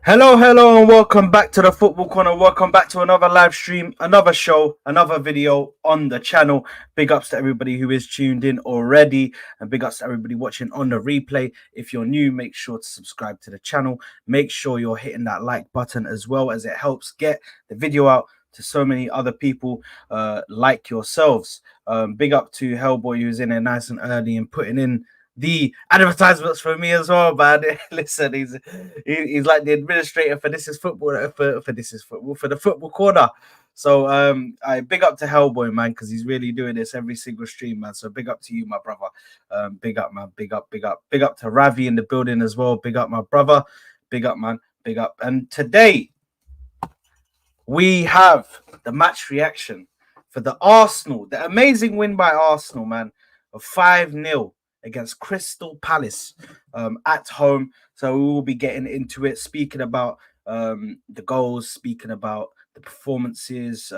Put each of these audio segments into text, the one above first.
Hello, and welcome back to the Football Corner. Welcome back to another live stream, another show, another video on the channel. Big ups to everybody who is tuned in already, and big ups to everybody watching on the replay. If you're new, make sure to subscribe to the channel. Make sure you're hitting that like button as well, as it helps get the video out to so many other people like yourselves. Big up to Hellboy, who's in there nice and early and putting in the advertisements for me as well, man. Listen, he's like the administrator for This Is Football for This Is Football for the Football Corner. So I big up to Hellboy, man, because he's really doing this every single stream, man. So big up to you, my brother. Big up, man. Big up to Ravi in the building as well. Big up, my brother. Big up, man. Big up. And today we have the match reaction for the Arsenal, the amazing win by Arsenal, man, of 5-0 against Crystal Palace at home. So we will be getting into it, speaking about the goals, speaking about the performances,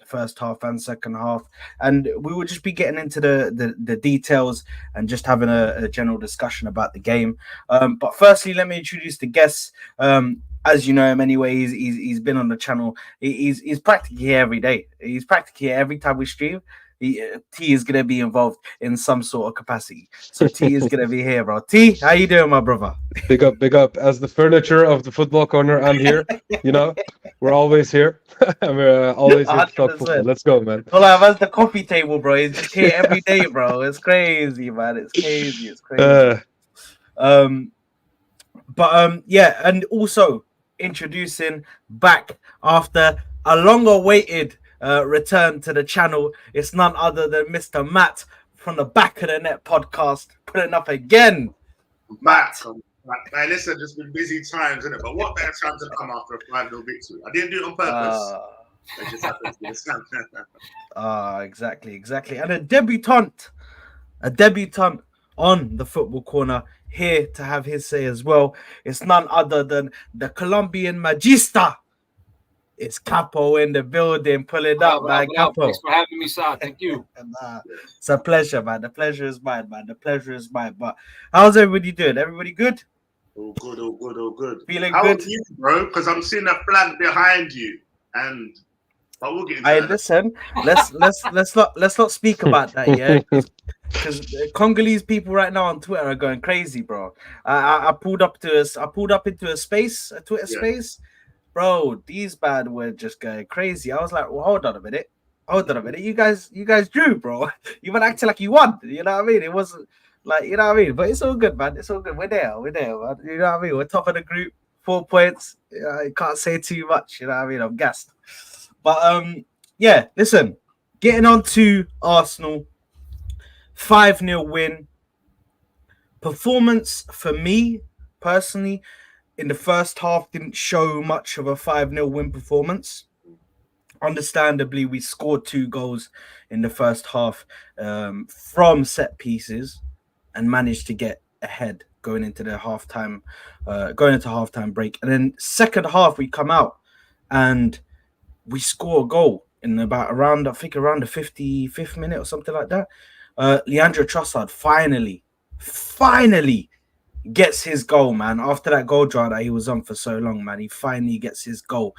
first half and second half, and we will just be getting into the details and just having a general discussion about the game. But firstly, let me introduce the guests. As you know him anyway, he's been on the channel. He's practically here every day. He's practically here every time we stream. T is gonna be involved in some sort of capacity. So T is gonna be here, bro. T, how you doing, my brother? Big up, big up. As the furniture of the football corner, I'm here. You know, we're always here. And we're always here to talk football. 100%. Let's go, man. Well, like, that's the coffee table, bro. He's just here every day, bro. It's crazy, man. It's crazy. It's crazy. Um, yeah, and also introducing back after a long-awaited return to the channel. It's none other than Mr. Matt from the Back of the Net podcast, putting up again. Matt. Hey, listen, just been busy times, isn't it? But what better time to come after a 5-0 victory? I didn't do it on purpose. It just happened Exactly. And a debutant on the Football Corner here to have his say as well. It's none other than the Colombian Magista. It's Capo in the building, pulling up, man. Capo. Thanks for having me, Sa. Thank you. It's a pleasure, man. The pleasure is mine, man. The pleasure is mine. But how's everybody doing? Everybody good? All good. Feeling How good? are you, bro? Because I'm seeing a flag behind you, but we'll get into that. Listen. Let's not speak about that, yeah. Because Congolese people right now on Twitter are going crazy, bro. I pulled up into a Twitter space, bro. These bad were just going crazy. I was like, well, hold on a minute. You guys drew, bro. You were acting like you won. You know what I mean? It wasn't like, you know what I mean. But it's all good, man. It's all good. We're there, man. You know what I mean? We're top of the group, 4 points. I can't say too much. You know what I mean? I'm gassed. But yeah. Listen, getting on to Arsenal. 5-0 win. Performance for me, personally, in the first half didn't show much of a 5-0 win performance. Understandably, we scored 2 goals in the first half from set pieces and managed to get ahead going into halftime break. And then second half, we come out and we score a goal in around the 55th minute or something like that. Leandro Trossard finally gets his goal, man. After that goal drought that he was on for so long, man, he finally gets his goal.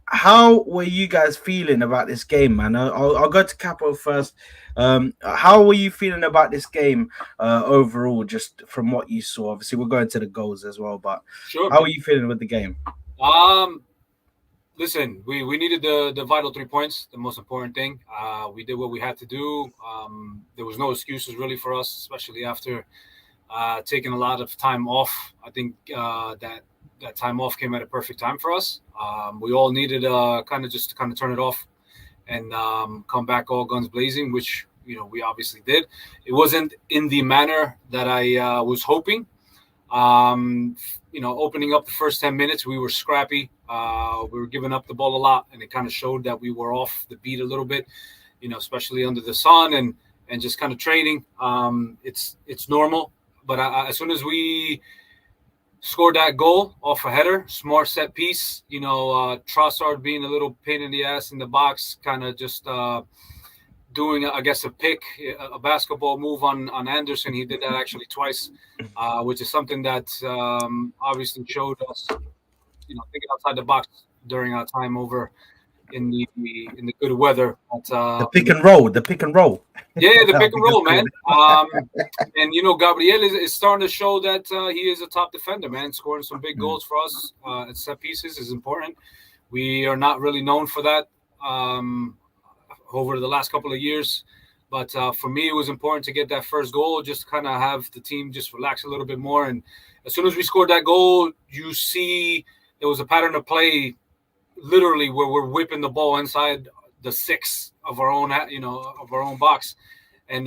How were you guys feeling about this game, man? I'll go to Capo first. How were you feeling about this game overall, just from what you saw? Obviously, we'll go into the goals as well, but Sure. How are you feeling with the game? Listen, we needed the vital 3 points, the most important thing. We did what we had to do. There was no excuses really for us, especially after taking a lot of time off. I think that time off came at a perfect time for us. We all needed kind of turn it off and come back all guns blazing, which we obviously did. It wasn't in the manner that I was hoping. Opening up the first 10 minutes, we were scrappy. We were giving up the ball a lot, and it kind of showed that we were off the beat a little bit, especially under the sun and just kind of training. It's normal, but as soon as we scored that goal off a header, smart set piece, Trossard being a little pain in the ass in the box, kind of just doing, I guess, a basketball move on Anderson. He did that actually twice, which is something that obviously showed us, thinking outside the box during our time over in the good weather. But, the pick and roll. Yeah, the pick and roll, man. And Gabriel is starting to show that he is a top defender, man. Scoring some big goals for us at set pieces is important. We are not really known for that over the last couple of years. But for me, it was important to get that first goal, just to kind of have the team just relax a little bit more. And as soon as we scored that goal, you see there was a pattern of play, literally, where we're whipping the ball inside the 6 of our own, box, and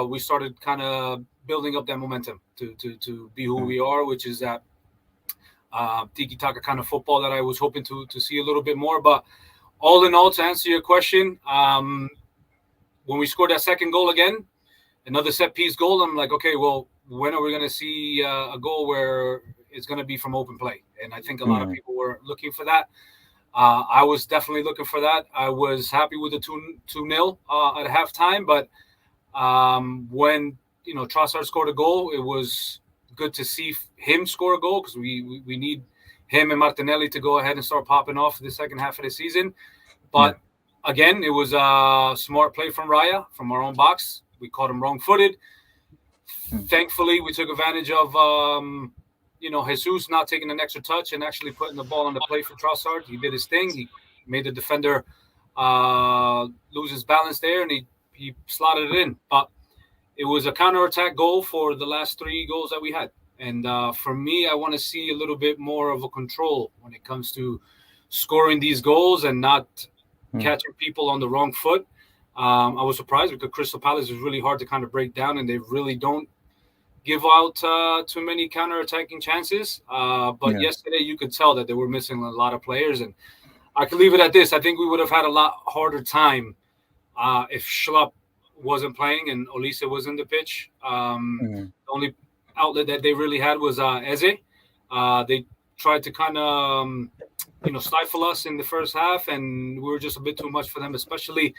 we started kind of building up that momentum to be who we are, which is that tiki-taka kind of football that I was hoping to see a little bit more. But all in all, to answer your question, when we scored that second goal again, another set-piece goal, I'm like, okay, well, when are we going to see a goal where it's going to be from open play? And I think a lot of people were looking for that. I was definitely looking for that. I was happy with the 2-0 at halftime, but when Trossard scored a goal, it was good to see him score a goal, because we need him and Martinelli to go ahead and start popping off the second half of the season. But again, it was a smart play from Raya from our own box. We caught him wrong-footed. Thankfully, we took advantage of Jesus not taking an extra touch and actually putting the ball on the plate for Trossard. He did his thing. He made the defender lose his balance there, and he slotted it in. But it was a counterattack goal for the last 3 goals that we had. And for me, I want to see a little bit more of a control when it comes to scoring these goals and not catching people on the wrong foot. I was surprised because Crystal Palace is really hard to kind of break down, and they really don't give out too many counter-attacking chances. But yesterday, you could tell that they were missing a lot of players. And I could leave it at this. I think we would have had a lot harder time if Schlupp wasn't playing and Olise was in the pitch. The only outlet that they really had was Eze. They tried to kind of stifle us in the first half, and we were just a bit too much for them, especially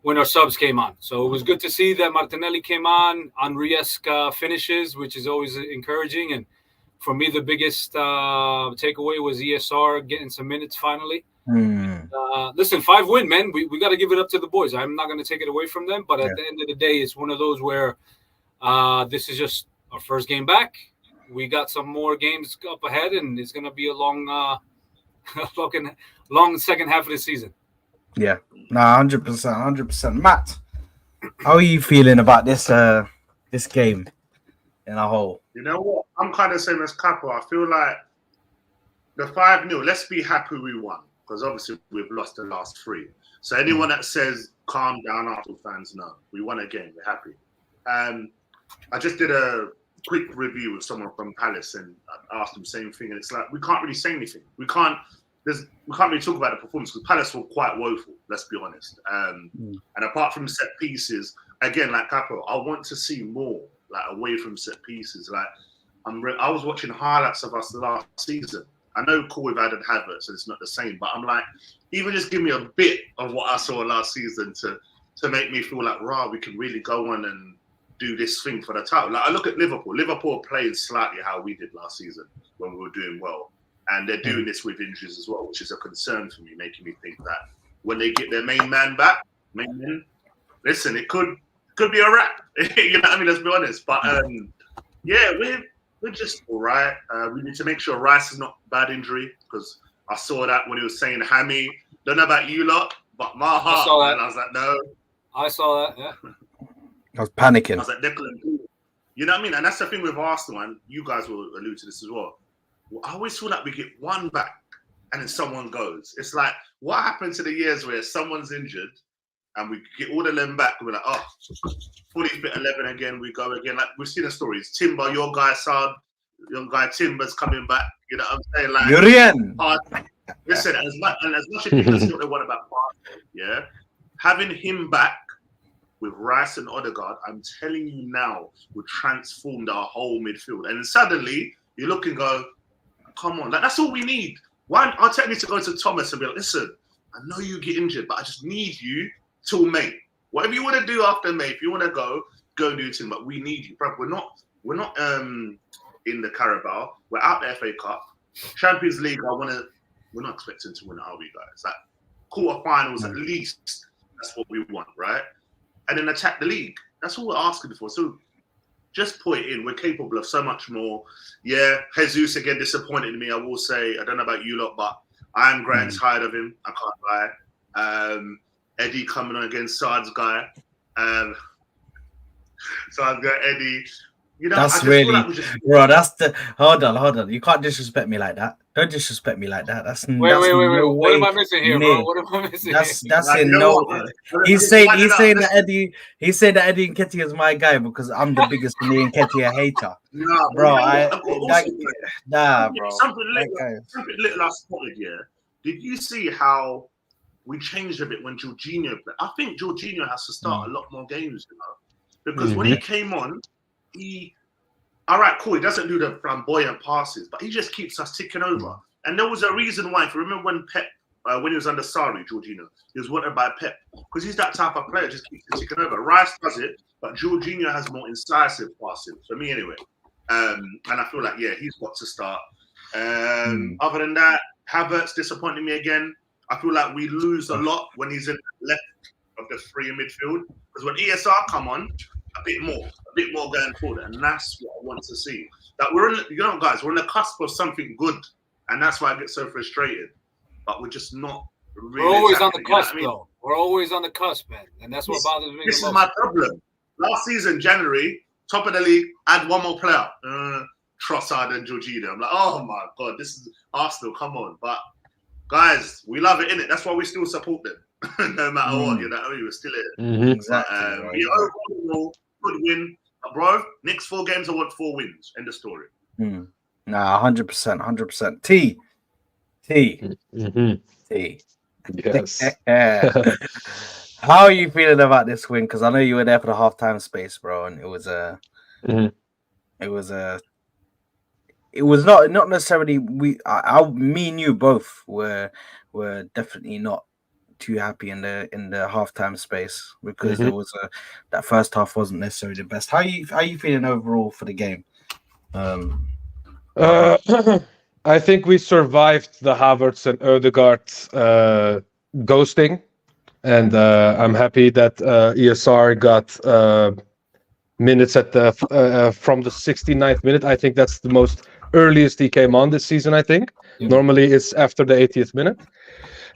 when our subs came on. So it was good to see that Martinelli came on, Henry-esque finishes, which is always encouraging. And for me, the biggest takeaway was ESR getting some minutes finally. Listen, 5 win, man. We got to give it up to the boys. I'm not going to take it away from them, but at the end of the day, it's one of those where this is just our first game back. We got some more games up ahead, and it's going to be a long second half of the season. Yeah, no, 100%. Matt, how are you feeling about this game in a whole? You know what? I'm kind of the same as Capo. I feel like the 5-0, let's be happy we won, because obviously we've lost the last 3. So anyone that says calm down, Arsenal fans, no, we won a game, we're happy. I just did a quick review with someone from Palace, and I asked them the same thing, and it's like we can't really say anything. We can't really talk about the performance because Palace were quite woeful, let's be honest. And apart from set pieces, again, like Capo, I want to see more, like away from set pieces. Like I was watching highlights of us last season. I know we've added Havertz, so it's not the same, but I'm like, even just give me a bit of what I saw last season to make me feel like, we can really go on and do this thing for the title. Like I look at Liverpool. Liverpool played slightly how we did last season when we were doing well. And they're doing this with injuries as well, which is a concern for me, making me think that when they get their main man back, listen, it could be a wrap. You know what I mean? Let's be honest. But we're just all right. We need to make sure Rice is not bad injury, because I saw that when he was saying hammy. Don't know about you lot, but my heart, I was like, no. I saw that, yeah. I was panicking. I was like, Declan. You know what I mean? And that's the thing with Arsenal, and you guys will allude to this as well. I always feel like we get one back and then someone goes. It's like, what happened to the years where someone's injured and we get all of them back? We're like, fully fit 11 again, we go again. Like, we've seen the stories. Timber, your guy, Timber's coming back. You know what I'm saying? Like, Jurien. Listen, as much as people see what they want about Barca, having him back with Rice and Odegaard, I'm telling you now, would transform our whole midfield. And suddenly, you look and go, come on, that's all we need. I'll tell you to go to Thomas and be like, listen, I know you get injured, but I just need you till May. Whatever you want to do after May, if you want to go do your thing. But we need you, bro. We're not in the Carabao. We're out the FA Cup, Champions League. We're not expecting to win, are we, guys? Like quarterfinals at least. That's what we want, right? And then attack the league. That's all we're asking for. So just put it in. We're capable of so much more. Yeah, Jesus again disappointed me. I will say. I don't know about you lot, but I am growing tired of him. I can't lie. Eddie coming on against Saad's guy. Saad's guy, Eddie. You know, that's really, bro. That's the hold on. You can't disrespect me like that. Don't disrespect me like that. That's wait. No What am I missing here, bro? What am I missing? That's in no. He's saying that Eddie. He said that Eddie Nketiah is my guy because I'm the biggest Eddie Nketiah hater. Nah, bro. Bro. Something little I spotted. Yeah. Did you see how we changed a bit when Jorginho played? I think Jorginho has to start a lot more games, you know, because when he came on, all right, cool. He doesn't do the flamboyant passes, but he just keeps us ticking over. And there was a reason why. If you remember when Pep, when he was under Sarri, Jorginho, he was wanted by Pep because he's that type of player. Just keeps ticking over. Rice does it, but Jorginho has more incisive passing for me, anyway. And I feel like he's got to start. Other than that, Havertz disappointing me again. I feel like we lose a lot when he's in the left of the three in midfield because when ESR come on, a bit more going forward, and that's what I want to see. That we're in, guys, we're on the cusp of something good, and that's why I get so frustrated. But we're just not really. We're always on the cusp, though. We're always on the cusp, man, and that's what bothers me. This is my problem. Last season, January, top of the league, add one more player, Trossard and Jorginho. I'm like, oh my god, this is Arsenal. Come on, but guys, we love it, innit? That's why we still support them. No matter what, you know, we're still here. Exactly. Overall, good win, bro. Next 4 games, I want 4 wins. End of story. Nah, 100%. T. Yes. How are you feeling about this win? Because I know you were there for the halftime space, bro, and it was not necessarily me and you both were definitely not too happy in the halftime space because there was that first half wasn't necessarily the best. How are you feeling overall for the game? I think we survived the Havertz and Ødegaard ghosting, and I'm happy that ESR got minutes at the from the 69th minute. I think that's the most earliest he came on this season. I think normally it's after the 80th minute.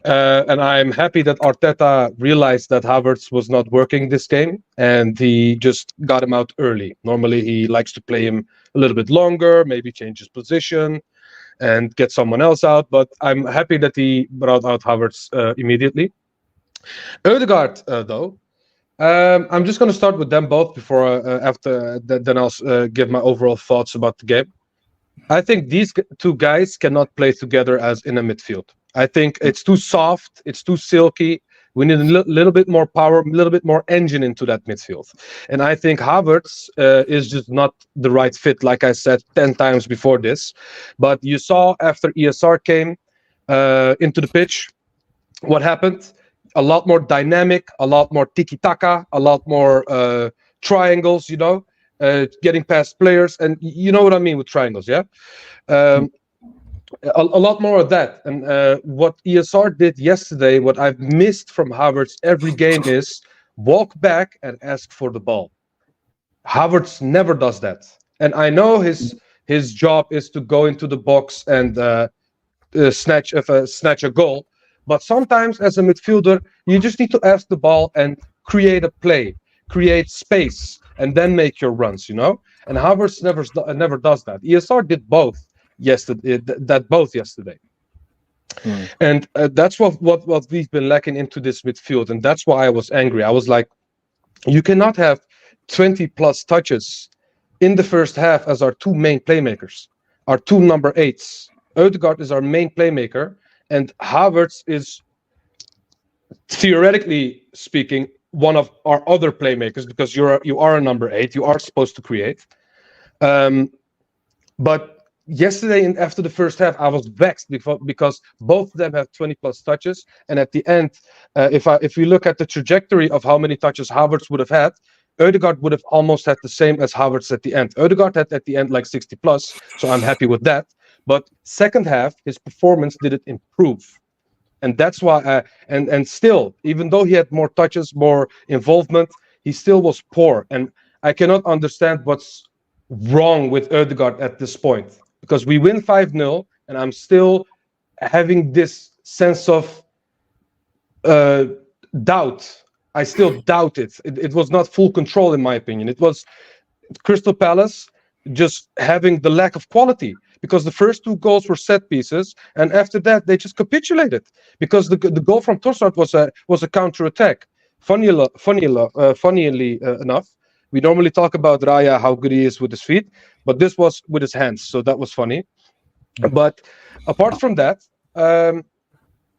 And I'm happy that Arteta realized that Havertz was not working this game, and he just got him out early. Normally, he likes to play him a little bit longer, maybe change his position, and get someone else out. But I'm happy that he brought out Havertz immediately. Ødegaard, though, I'm just going to start with them both before then I'll give my overall thoughts about the game. I think these 2 guys cannot play together as in a midfield. I think it's too soft, it's too silky. We need a little bit more power, a little bit more engine into that midfield. And I think Havertz is just not the right fit, like I said 10 times before this. But you saw after ESR came into the pitch, what happened? A lot more dynamic, a lot more tiki-taka, a lot more triangles, getting past players. And you know what I mean with triangles, yeah? A lot more of that. And what ESR did yesterday, what I've missed from Havertz every game is walk back and ask for the ball. Havertz never does that. And I know his job is to go into the box and snatch a goal. But sometimes as a midfielder, you just need to ask the ball and create a play, create space, and then make your runs, And Havertz never does that. ESR did both. Yesterday, and that's what we've been lacking into this midfield, and that's why I was angry. I was like, you cannot have 20 plus touches in the first half as our 2 main playmakers, our 2 number 8s. Ødegaard is our main playmaker, and Havertz is, theoretically speaking, one of our other playmakers because you are a number 8. You are supposed to create, but yesterday and after the first half, I was vexed because both of them have 20 plus touches, and at the end, if we look at the trajectory of how many touches Havertz would have had, Ødegaard would have almost had the same as Havertz at the end. Ødegaard had at the end like 60 plus, so I'm happy with that. But second half, his performance didn't improve, and that's why. And still, even though he had more touches, more involvement, he still was poor. And I cannot understand what's wrong with Ødegaard at this point, because we win 5-0, and I'm still having this sense of doubt. I still doubt it. It was not full control, in my opinion. It was Crystal Palace just having the lack of quality, because the first 2 goals were set pieces, and after that they just capitulated, because the goal from Trossard was a counter attack. Funnily enough, we normally talk about Raya, how good he is with his feet, but this was with his hands, so that was funny. But apart from that,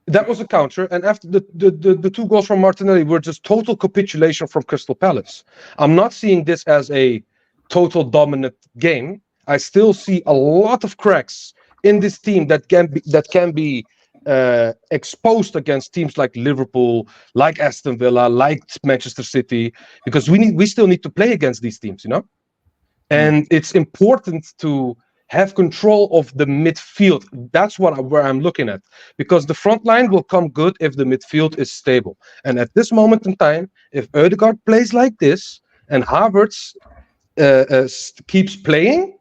that was a counter, and after the 2 goals from Martinelli were just total capitulation from Crystal Palace. I'm not seeing this as a total dominant game. I still see a lot of cracks in this team that can be exposed against teams like Liverpool, like Aston Villa, like Manchester City, because we still need to play against these teams, and it's important to have control of the midfield. That's where I'm looking at, because the front line will come good if the midfield is stable. And at this moment in time, if Ødegaard plays like this and Havertz keeps playing,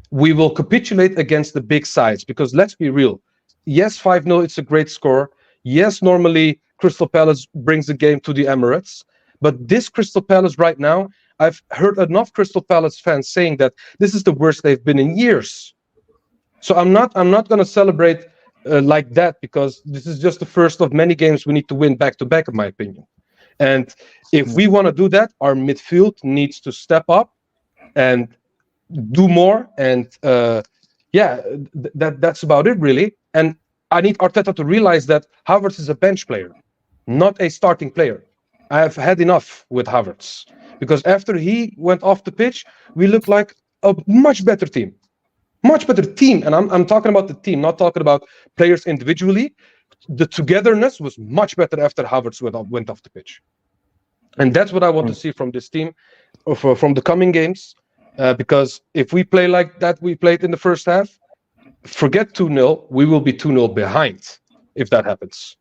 we will capitulate against the big sides. Because let's be real, yes, 5-0, it's a great score. Yes, normally Crystal Palace brings the game to the Emirates, but this Crystal Palace right now, I've heard enough Crystal Palace fans saying that this is the worst they've been in years. So I'm not going to celebrate like that, because this is just the first of many games we need to win back to back, in my opinion. And if we want to do that, our midfield needs to step up and do more. And that's about it, really. And I need Arteta to realize that Havertz is a bench player, not a starting player. I have had enough with Havertz, because after he went off the pitch, we looked like a much better team. And I'm talking about the team, not talking about players individually. The togetherness was much better after Havertz went off the pitch. And that's what I want to see from this team, or from the coming games. Because if we play like that we played in the first half, forget 2-0, we will be 2-0 behind if that happens.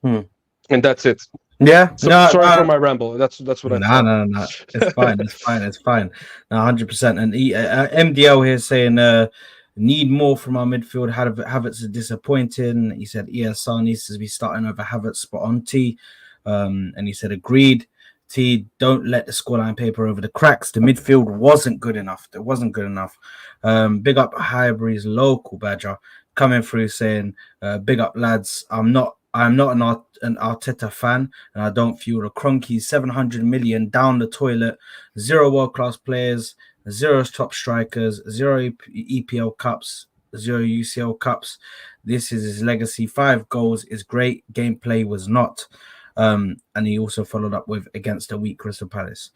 And that's it. Yeah. Sorry for my ramble. That's what I thought. No. It's fine. 100%. And MDL here saying need more from our midfield. Havertz is disappointing. He said ESR needs to be starting over Havertz, spot on T. And he said agreed. T, don't let the scoreline paper over the cracks. The midfield wasn't good enough. It wasn't good enough. Big up Highbury's local badger coming through saying, big up lads. I'm not an Arteta fan, and I don't fuel the Cronkies. 700 million down the toilet, 0 world-class players, 0 top strikers, 0 EPL cups, 0 UCL cups. This is his legacy. 5 goals is great. Gameplay was not. And he also followed up with against a weak Crystal Palace.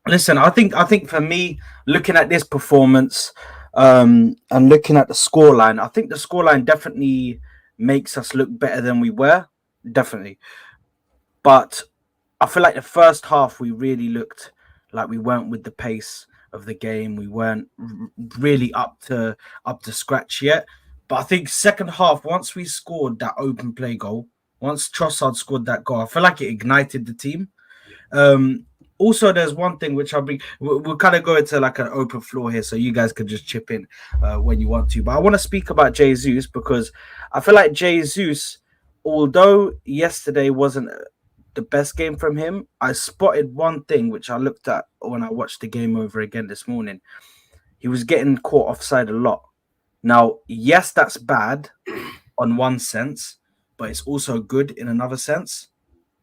Listen, I think for me, looking at this performance and looking at the scoreline, I think the scoreline definitely makes us look better than we were, definitely. But I feel like the first half we really looked like we weren't with the pace of the game. We weren't really up to scratch yet. But I think second half, once we scored that open play goal, once Trossard scored that goal, I feel like it ignited the team. Also, there's one thing which we'll kind of go into like an open floor here, so you guys can just chip in when you want to. But I want to speak about Jesus, because I feel like Jesus, although yesterday wasn't the best game from him, I spotted one thing which I looked at when I watched the game over again this morning. He was getting caught offside a lot. Now, yes, that's bad on one sense, but it's also good in another sense,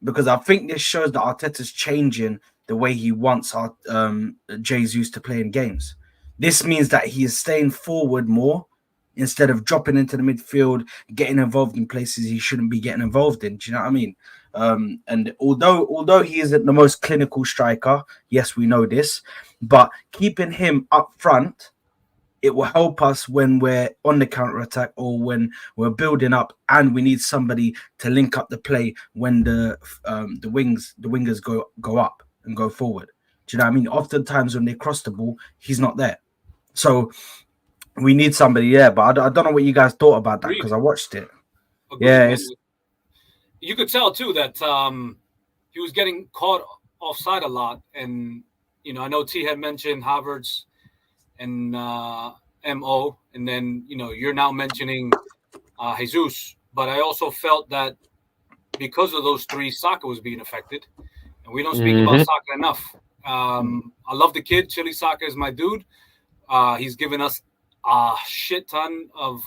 because I think this shows that Arteta's changing the way he wants Jesus to play in games. This means that he is staying forward more instead of dropping into the midfield, getting involved in places he shouldn't be getting involved in. Do you know what I mean? And although he isn't the most clinical striker, yes, we know this, but keeping him up front it will help us when we're on the counter attack or when we're building up, and we need somebody to link up the play when the wingers go up and go forward. Do you know what I mean? Oftentimes when they cross the ball, he's not there. So we need somebody there. But I don't know what you guys thought about that because I watched it. Agreed, Yeah, man. You could tell too that he was getting caught offside a lot, and I know T had mentioned Havertz and Mo, and then you're now mentioning Jesus, but I also felt that because of those three, Saka was being affected, and we don't speak about Saka enough. I love the kid. Chili Saka is my dude. He's given us a shit ton of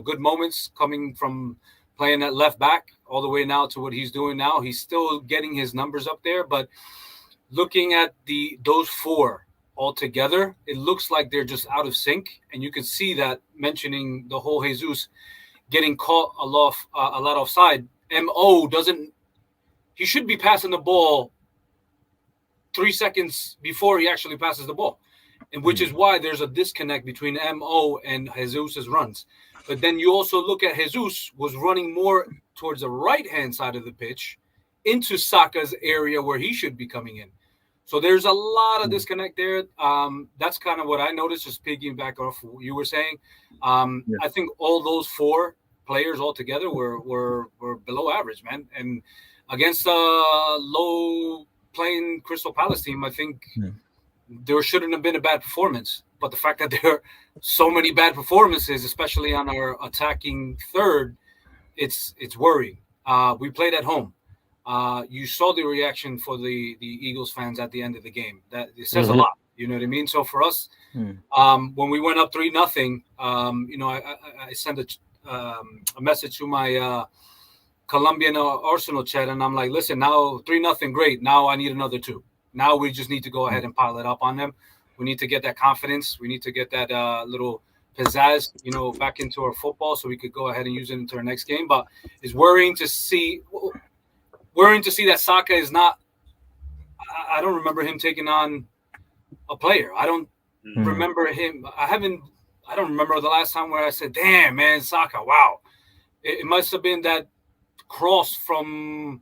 good moments coming from playing at left back all the way now to what he's doing now. He's still getting his numbers up there, but looking at those four all together, it looks like they're just out of sync, and you can see that mentioning the whole Jesus getting caught a lot offside. Mo he should be passing the ball 3 seconds before he actually passes the ball, and which is why there's a disconnect between Mo and Jesus's runs. But then you also look at Jesus was running more towards the right-hand side of the pitch into Saka's area where he should be coming in. So there's a lot of disconnect there. That's kind of what I noticed, just piggybacking off what you were saying. I think all those four players all together were below average, man. And against a low-playing Crystal Palace team, I think there shouldn't have been a bad performance. But the fact that there are so many bad performances, especially on our attacking third, it's worrying. We played at home. You saw the reaction for the Eagles fans at the end of the game. That it says a lot. You know what I mean? So for us, when we went up 3-0, I sent a message to my Colombian Arsenal chat, and I'm like, listen, now 3-0, great. Now I need another 2. Now we just need to go ahead and pile it up on them. We need to get that confidence. We need to get that little pizzazz, back into our football, so we could go ahead and use it into our next game. But it's worrying to see that Saka is not. I don't remember him taking on a player. I don't remember him. I don't remember the last time where I said, "Damn, man, Saka, wow." It must have been that cross from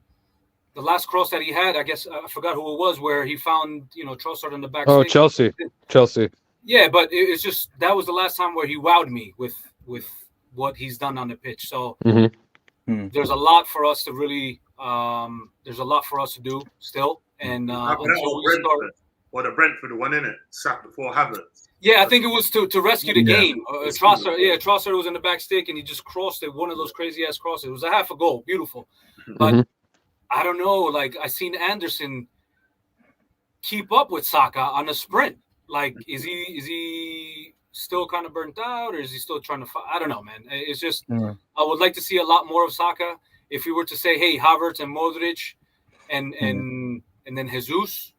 the last cross that he had. I guess I forgot who it was, where he found Trossard in the back. Oh, Chelsea. Yeah, but it's just that was the last time where he wowed me with what he's done on the pitch. So there's a lot for us to really. There's a lot for us to do still, and until we start. Or the Brentford one, in it, sacked before Havertz. Yeah, I think it was to rescue the game. Trossard was in the back stick, and he just crossed it. One of those crazy ass crosses. It was a half a goal, beautiful. But I don't know. Like I seen Anderson keep up with Saka on a sprint. Like, is he still kind of burnt out, or is he still trying to fight? I don't know, man. It's just I would like to see a lot more of Saka. If we were to say, hey, Havertz and Modric, and then Jesus,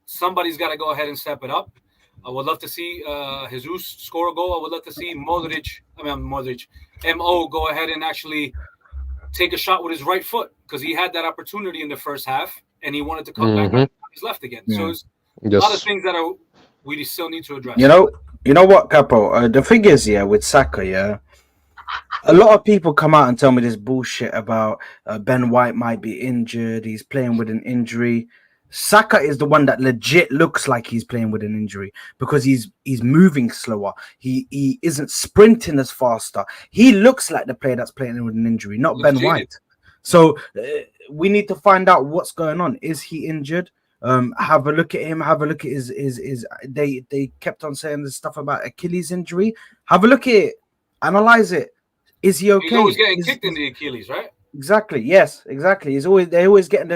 somebody's got to go ahead and step it up. I would love to see Jesus score a goal. I would love to see Mo go ahead and actually take a shot with his right foot, because he had that opportunity in the first half and he wanted to come back on his left again. So it's a lot of things that we still need to address. You know what, Capo? The thing is, with Saka, a lot of people come out and tell me this bullshit about Ben White might be injured. He's playing with an injury. Saka is the one that legit looks like he's playing with an injury, because he's moving slower. He isn't sprinting as faster. He looks like the player that's playing with an injury, not Ben White. So we need to find out what's going on. Is he injured? Have a look at him. Have a look at his. They kept on saying this stuff about Achilles injury. Have a look at it. Analyze it. Is he okay? He's always getting kicked in the Achilles, right? Exactly. Yes. Exactly. They're always getting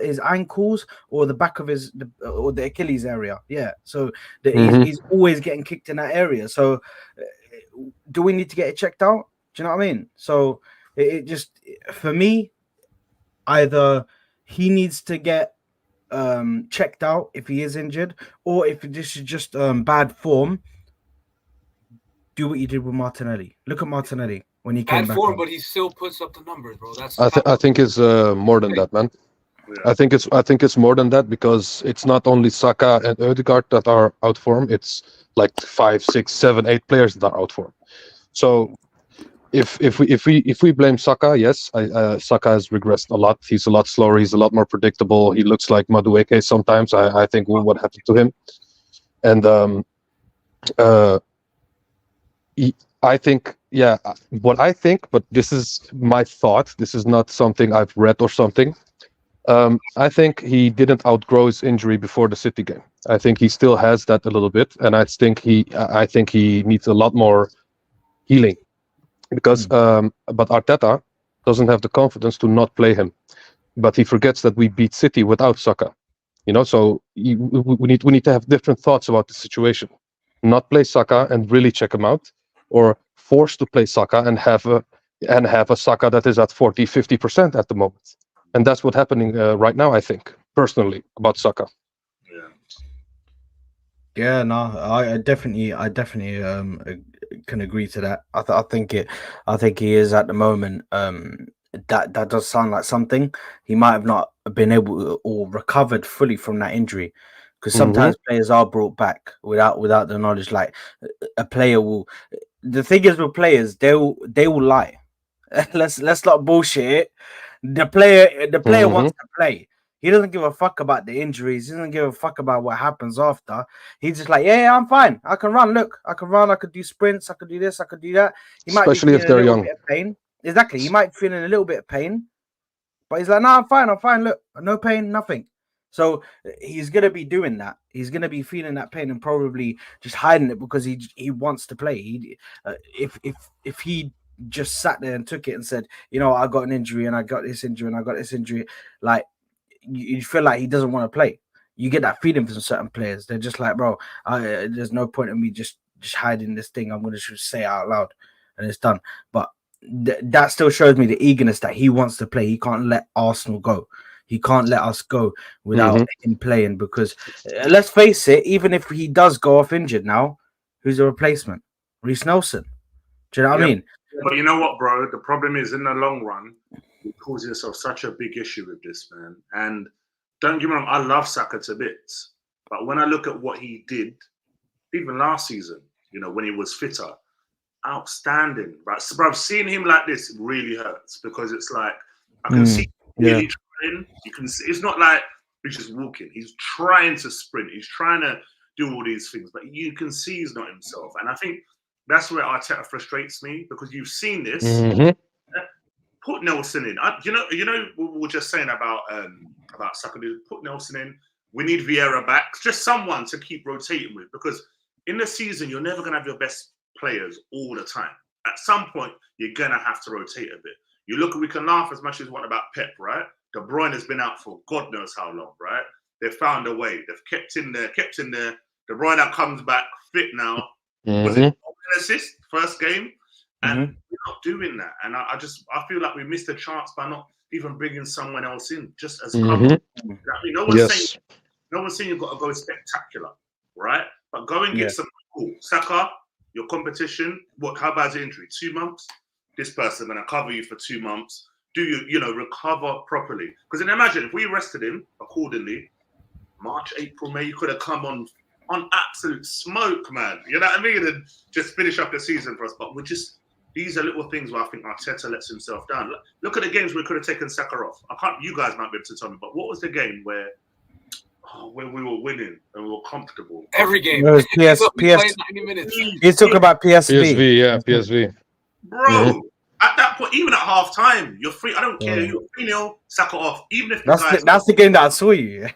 his ankles or the back of or the Achilles area. Yeah. So he's always getting kicked in that area. So do we need to get it checked out? Do you know what I mean? So it just, for me, either he needs to get checked out if he is injured, or if this is just bad form, do what you did with Martinelli. Look at Martinelli when he came back. Bad form, but he still puts up the numbers, bro. I think it's more than that, man. Yeah. I think it's more than that, because it's not only Saka and Ødegaard that are out form. It's like 5, 6, 7, 8 players that are out form. So if we blame Saka, yes, Saka has regressed a lot. He's a lot slower. He's a lot more predictable. He looks like Madueke sometimes. I think what happened to him, and uh, I think, yeah, what I think, but this is my thought. This is not something I've read or something. I think he didn't outgrow his injury before the City game. I think he still has that a little bit, and I think he needs a lot more healing, because but Arteta doesn't have the confidence to not play him. But he forgets that we beat City without Saka. So we need to have different thoughts about the situation. Not play Saka and really check him out, or force to play Saka and have a Saka that is at 40-50% at the moment. And that's what's happening right now, I think, personally, about Saka. Yeah. Yeah, no, I definitely can agree to that. I think he is at the moment. That does sound like something. He might have not been able to, or recovered fully from that injury, because sometimes players are brought back without the knowledge. Like a player will. The thing is with players, they will lie. Let's not bullshit it. The player wants to play. He doesn't give a fuck about the injuries. He doesn't give a fuck about what happens after. He's just like, yeah, I'm fine. I can run. Look, I can run. I could do sprints. I could do this. I could do that. He might be Especially if feeling a they're little young. bit of pain. Exactly. He might be feeling a little bit of pain, but he's like, no, I'm fine. I'm fine. Look, no pain, nothing. So he's gonna be doing that. He's gonna be feeling that pain and probably just hiding it because he wants to play. If he just sat there and took it and said, I got an injury and I got this injury and I got this injury, like you feel like he doesn't want to play. You get that feeling from certain players. They're just like, bro, there's no point in me just hiding this thing. I'm gonna just say it out loud and it's done. But that still shows me the eagerness that he wants to play. He can't let Arsenal go. He can't let us go without him playing, because let's face it, even if he does go off injured now, who's the replacement? Reece Nelson. Do you know what I mean? But you know what, bro? The problem is, in the long run, you cause yourself such a big issue with this, man. And don't get me wrong, I love Saka to bits. But when I look at what he did, even last season, when he was fitter, outstanding, right? So, bro, seeing him like this really hurts, because it's like I can see really trying. You can see it's not like he's just walking. He's trying to sprint. He's trying to do all these things, but you can see he's not himself. And I think that's where Arteta frustrates me, because you've seen this. Put Nelson in. We were just saying about Saka. Put Nelson in. We need Vieira back. Just someone to keep rotating with, because in the season you're never going to have your best players all the time. At some point, you're going to have to rotate a bit. We can laugh as much as we want about Pep, right? De Bruyne has been out for God knows how long, right? They've found a way. They've kept in there. De Bruyne comes back fit now. Was it an assist first game? And we're not doing that. And I feel like we missed a chance by not even bringing someone else in, just as cover. No one's saying you've got to go spectacular, right? But go and get some cool. Saka, your competition, how bad's the injury? 2 months? This person going to cover you for 2 months. Do you, recover properly? Because then imagine if we arrested him accordingly, March, April, May, you could have come on absolute smoke, man. You know what I mean? And just finish up the season for us. But these are little things where I think Arteta lets himself down. Look at the games where we could have taken Saka off. You guys might be able to tell me, but what was the game where we were winning and we were comfortable? Every game. It was We played 90 minutes. He's talking about PSV. PSV, yeah, PSV. Bro, at that point, even at half time, you're free. I don't care. You're 3-0, Saka off. Even if that's the game that I saw you.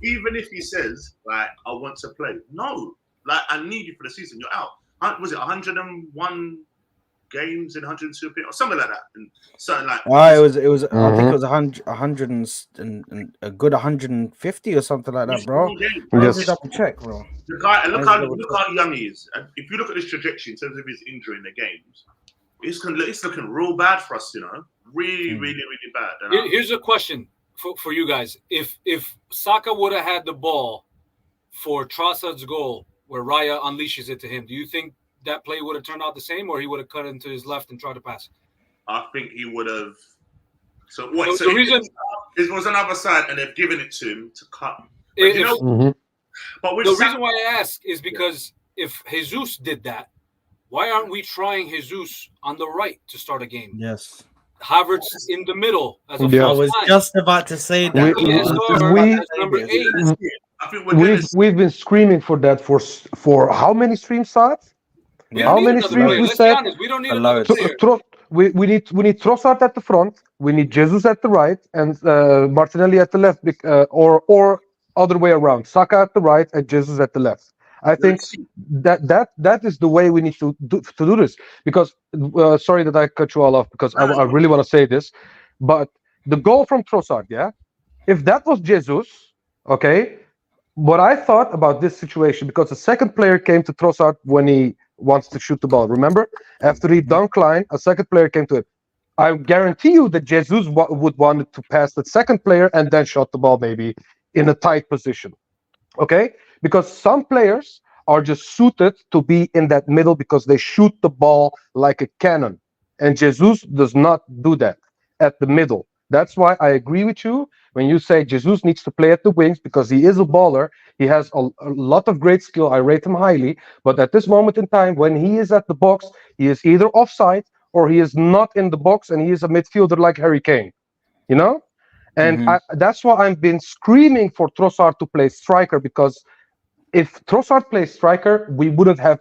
Even if he says, like, I want to play. No. Like, I need you for the season. You're out. Was it 101 games in 102 appearances or something like that? And so, like, it was. I think it was 100 and a good 150 or something like that, bro. Let's just double check, bro. The guy, look how young he is. And if you look at his trajectory in terms of his injury in the games, it's looking real bad for us. Really, really, really bad. And here's a question for you guys: If Saka would have had the ball for Trossard's goal, where Raya unleashes it to him, do you think that play would have turned out the same, or he would have cut into his left and tried to pass? I think he would have. So what? The So reason it was another side, and they've given it to him to cut. But if, you know, Mhm. but with the Sam, reason why I ask is because if Jesus did that, why aren't we trying Jesus on the right to start a game? Yes. Havertz in the middle as a Yeah. I false was nine. just about to say that. I was just about to as say number this. 8. I think we're gonna see. We've been screaming for that for how many streams, Saad? We Yeah. don't How need many another streams player. we Let's be said? honest. We don't need A another load. player. We need Trossard at the front. We need Jesus at the right and Martinelli at the left, or other way around. Saka at the right and Jesus at the left. I think Let's see. that is the way we need to do this. Because sorry that I cut you all off because I really want to say this, but the goal from Trossard, yeah, if that was Jesus, okay. What I thought about this situation, because the second player came to Trossard when he wants to shoot the ball. Remember, after he dunked line, a second player came to him. I guarantee you that Jesus would want to pass the second player and then shot the ball maybe in a tight position. Okay, because some players are just suited to be in that middle because they shoot the ball like a cannon, and Jesus does not do that at the middle. That's why I agree with you when you say Jesus needs to play at the wings because he is a baller. He has a lot of great skill. I rate him highly. But at this moment in time, when he is at the box, he is either offside or he is not in the box and he is a midfielder like Harry Kane. You know? And Mhm. that's why I've been screaming for Trossard to play striker because if Trossard plays striker, we wouldn't have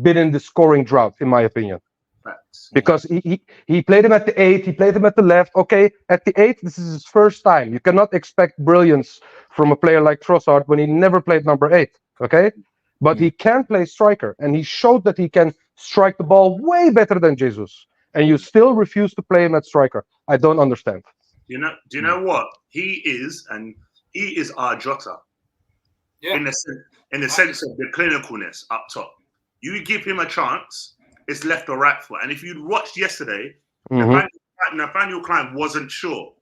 been in the scoring drought, in my opinion. Facts. Because he played him at the 8, he played him at the left. Okay, at the 8, this is his first time. You cannot expect brilliance from a player like Trossard when he never played number 8. Okay, but he can play striker, and he showed that he can strike the ball way better than Jesus. And you still refuse to play him at striker. I don't understand. Do you know what he is? And he is our Jota Yeah. in the sense of the clinicalness up top. You give him a chance, it's left or right foot. And if you'd watched yesterday, Mhm. Nathaniel Klein wasn't sure.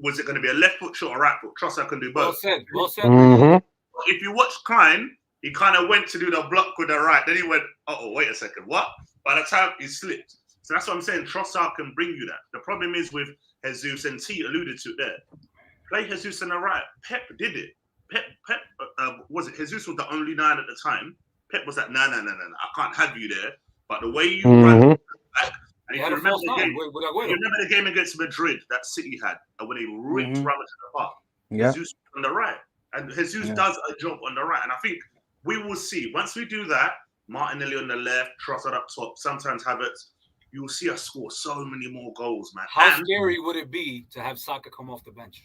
Was it going to be a left foot shot or right foot? Trossard can do Well both. said. Well said. Mhm. If you watch Klein, he kind of went to do the block with the right. Then he went, oh, wait a second, what? By the time he slipped. So that's what I'm saying. Trossard can bring you that. The problem is with Jesus, and T alluded to it there. Play Jesus on the right. Pep did it. Pep was it? Jesus was the only 9 at the time. Pep was like, no, I can't have you there. But the way you run back, and He if had you a remember false the nine game, with you Aguero. remember the game against Madrid that City had, and when they ripped Ramos apart. Yeah. Jesus on the right, and Jesus does a job on the right, and I think we will see once we do that. Martinelli on the left, Trossard up top, sometimes Havertz. You will see us score so many more goals, man. How And, scary would it be to have Saka come off the bench?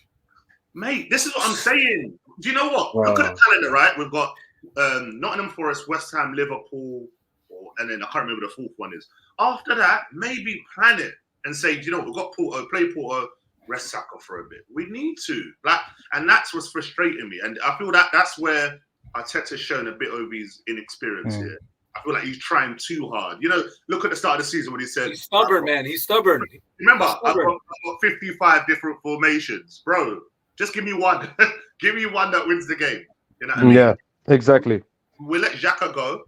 mate, this is what I'm saying. Do you know what? Wow. Look at the calendar, right? We've got Nottingham Forest, West Ham, Liverpool, and then I can't remember the fourth one is. After that, maybe plan it and say, do you know what? We've got Porto, play Porto, rest Saka for a bit. We need to. And that's what's frustrating me. And I feel that's where Arteta's shown a bit of his inexperience here. I feel like he's trying too hard. You know, look at the start of the season when he said, He's stubborn, man. He's stubborn. remember, He's I've stubborn. got 55 different formations. Bro, just give me one. Give me one that wins the game. You know what I mean? Yeah, exactly. We let Xhaka go.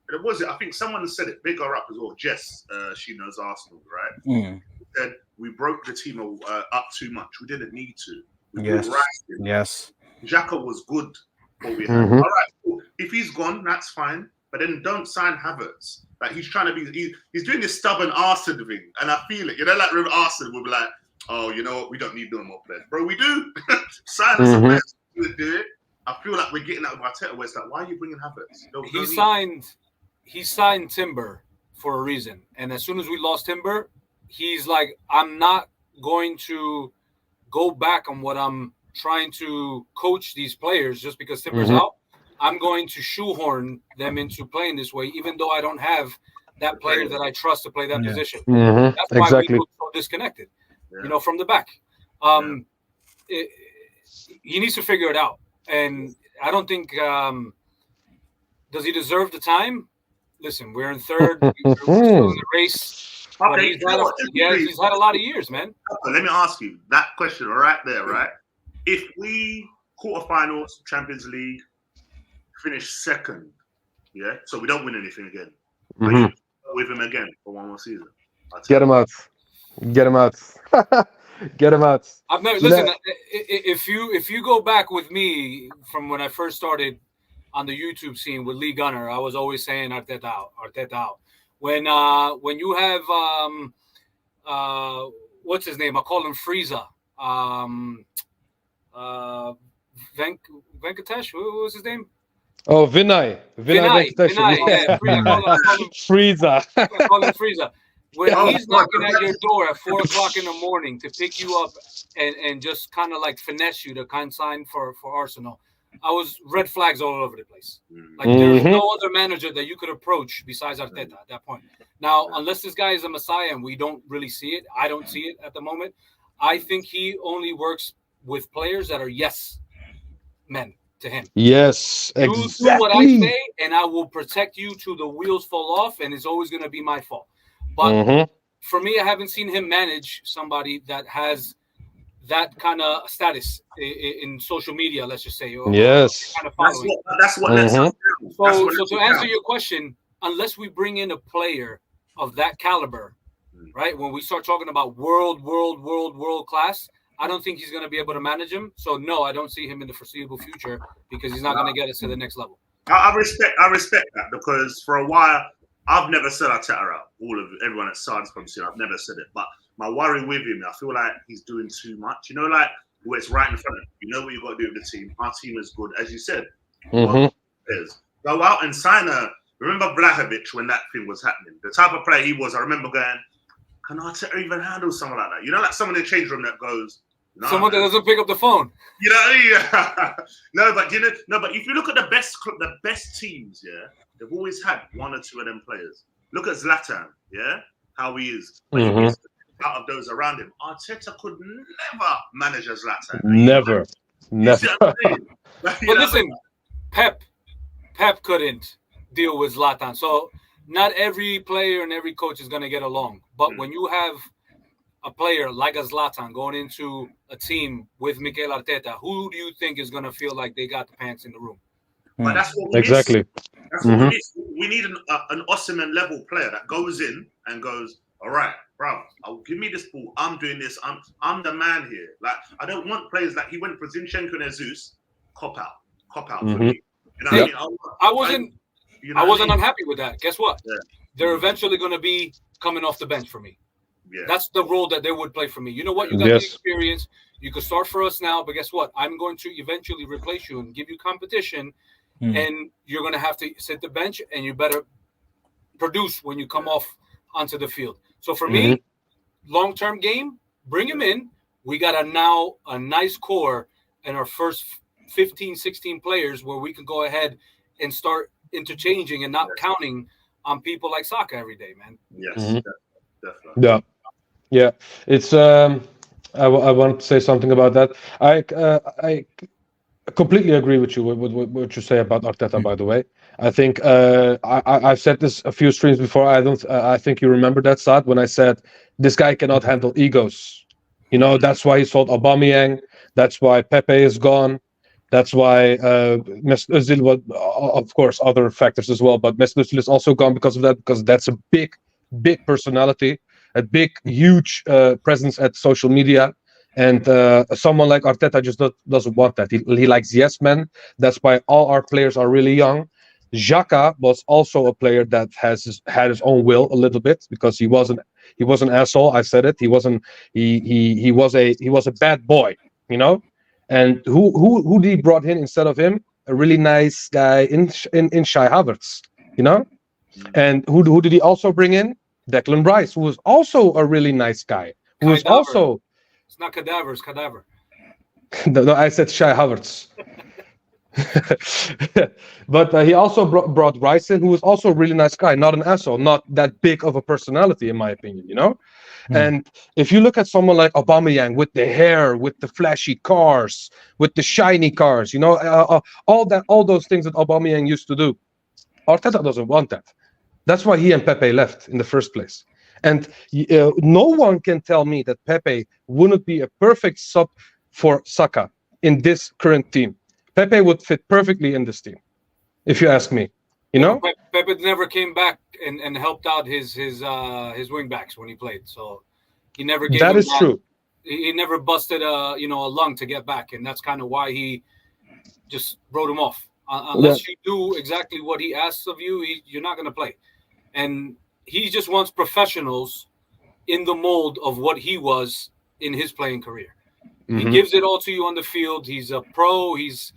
It was it. I think someone said it. Big her up as well. Jess, she knows Arsenal, right? Said we broke the team up too much. We didn't need to. We Yes. brought Rice in. Yes. Xhaka was good. What we had. All right, cool. If he's gone, that's fine. But then don't sign Havertz. Like he's trying to be. He's doing this stubborn Arsenal thing, and I feel it. You know, like with Arsenal, we'll be like, oh, you know what? We don't need no more players, bro. We do. Sign us a player to do it. I feel like we're getting out of Arteta where it's like, why are you bringing Havertz? He signed Timber for a reason. And as soon as we lost Timber, he's like, I'm not going to go back on what I'm trying to coach these players just because Timber's out. I'm going to shoehorn them into playing this way, even though I don't have that player that I trust to play that position. That's why we look so disconnected, you know, from the back. He needs to figure it out. And I don't think does he deserve the time? Listen, we're in third. We're still in the race. But Okay, he's had a lot of years, man. Let me ask you that question right there, right? If we quarterfinals, Champions League, finish second, yeah, so we don't win anything again. But you with him again for one more season. Get him out. Get him out. Get him out. I've never listen. If you go back with me from when I first started on the YouTube scene with Lee Gunner, I was always saying Arteta out, Arteta out. When you have what's his name? I call him Frieza. Venkatesh. What was his name? Oh, Vinay Venkatesh. Yeah, I call him Frieza. I call him Frieza. When Oh, he's knocking at your door at 4:00 in the morning to pick you up and just kind of like finesse you to sign for Arsenal, I was red flags all over the place. Like there's no other manager that you could approach besides Arteta at that point. Now, unless this guy is a messiah and we don't really see it, I don't see it at the moment. I think he only works with players that are yes men to him. Yes, You exactly. do what I say, and I will protect you till the wheels fall off, and it's always going to be my fault. But for me, I haven't seen him manage somebody that has that kind of status in social media, let's just say. Or Yes. kind of following. That's what lets us down. So to answer your question, unless we bring in a player of that caliber, right? When we start talking about world class, I don't think he's going to be able to manage him. So no, I don't see him in the foreseeable future because he's not going to get us to the next level. I respect that because for a while I've never said Arteta out. Everyone at Sards from saying I've never said it, but my worry with him, I feel like he's doing too much. You know, like where it's right in front of you. You know what you got to do with the team. Our team is good, as you said. Go out and sign a. Remember Vlahovic when that thing was happening? The type of player he was. I remember going, can Arteta even handle someone like that? You know, like someone in the change room that goes. No, someone that doesn't pick up the phone. You know, no, but if you look at the best teams, yeah, they've always had one or two of them players. Look at Zlatan, yeah, how he is. But out of those around him, Arteta could never manage a Zlatan. Never. But listen, Pep couldn't deal with Zlatan. So not every player and every coach is going to get along. But when you have a player like a Zlatan going into a team with Mikel Arteta, who do you think is going to feel like they got the pants in the room? But that's what we exactly. Miss. That's what we miss. We need an Osimhen level player that goes in and goes, all right, bro, give me this ball. I'm doing this. I'm the man here. Like I don't want players like he went for Zinchenko and Jesus. Cop out for me. You know what I mean? I wasn't unhappy with that. Guess what? Yeah. They're eventually going to be coming off the bench for me. Yeah. That's the role that they would play for me. You know what? You got the experience. You could start for us now, but guess what? I'm going to eventually replace you and give you competition, and you're going to have to sit the bench, and you better produce when you come off onto the field. So for me, long-term game, bring him in. We got a nice core in our first 15, 16 players where we can go ahead and start interchanging and not counting on people like Saka every day, man. Yes, definitely. Yeah. It's I want to say something about that. I completely agree with you with what you say about Arteta. By the way, I think I've said this a few streams before. I think you remember that, Saad, when I said this guy cannot handle egos. You know, that's why he sold Aubameyang. That's why Pepe is gone. That's why Mesut Özil was, of course, other factors as well. But Mesut Özil is also gone because of that, because that's a big personality, a big, huge presence at social media. And someone like Arteta just doesn't want that. He likes yes men. That's why all our players are really young. Xhaka was also a player that had his own will a little bit, because he was an asshole. I said it. He was a bad boy, you know. And who did he brought in instead of him? A really nice guy in Shai Havertz, you know. And who did he also bring in? Declan Rice, who was also a really nice guy. Who was also. It's not cadaver, it's cadaver. No, I said Shai Havertz. But he also brought Rice in, who was also a really nice guy, not an asshole, not that big of a personality, in my opinion, you know? And if you look at someone like Aubameyang with the hair, with the flashy cars, with the shiny cars, you know, all those things that Aubameyang used to do, Arteta doesn't want that. That's why he and Pepe left in the first place. And no one can tell me that Pepe wouldn't be a perfect sub for Saka in this current team. Pepe would fit perfectly in this team, if you ask me. You know, Pepe never came back and helped out his wing backs when he played. So He never gave That him is true. He never busted a lung to get back, and that's kind of why he just wrote him off. Unless you do exactly what he asks of you, you're not going to play. And he just wants professionals in the mold of what he was in his playing career. He gives it all to you on the field. He's a pro. He's,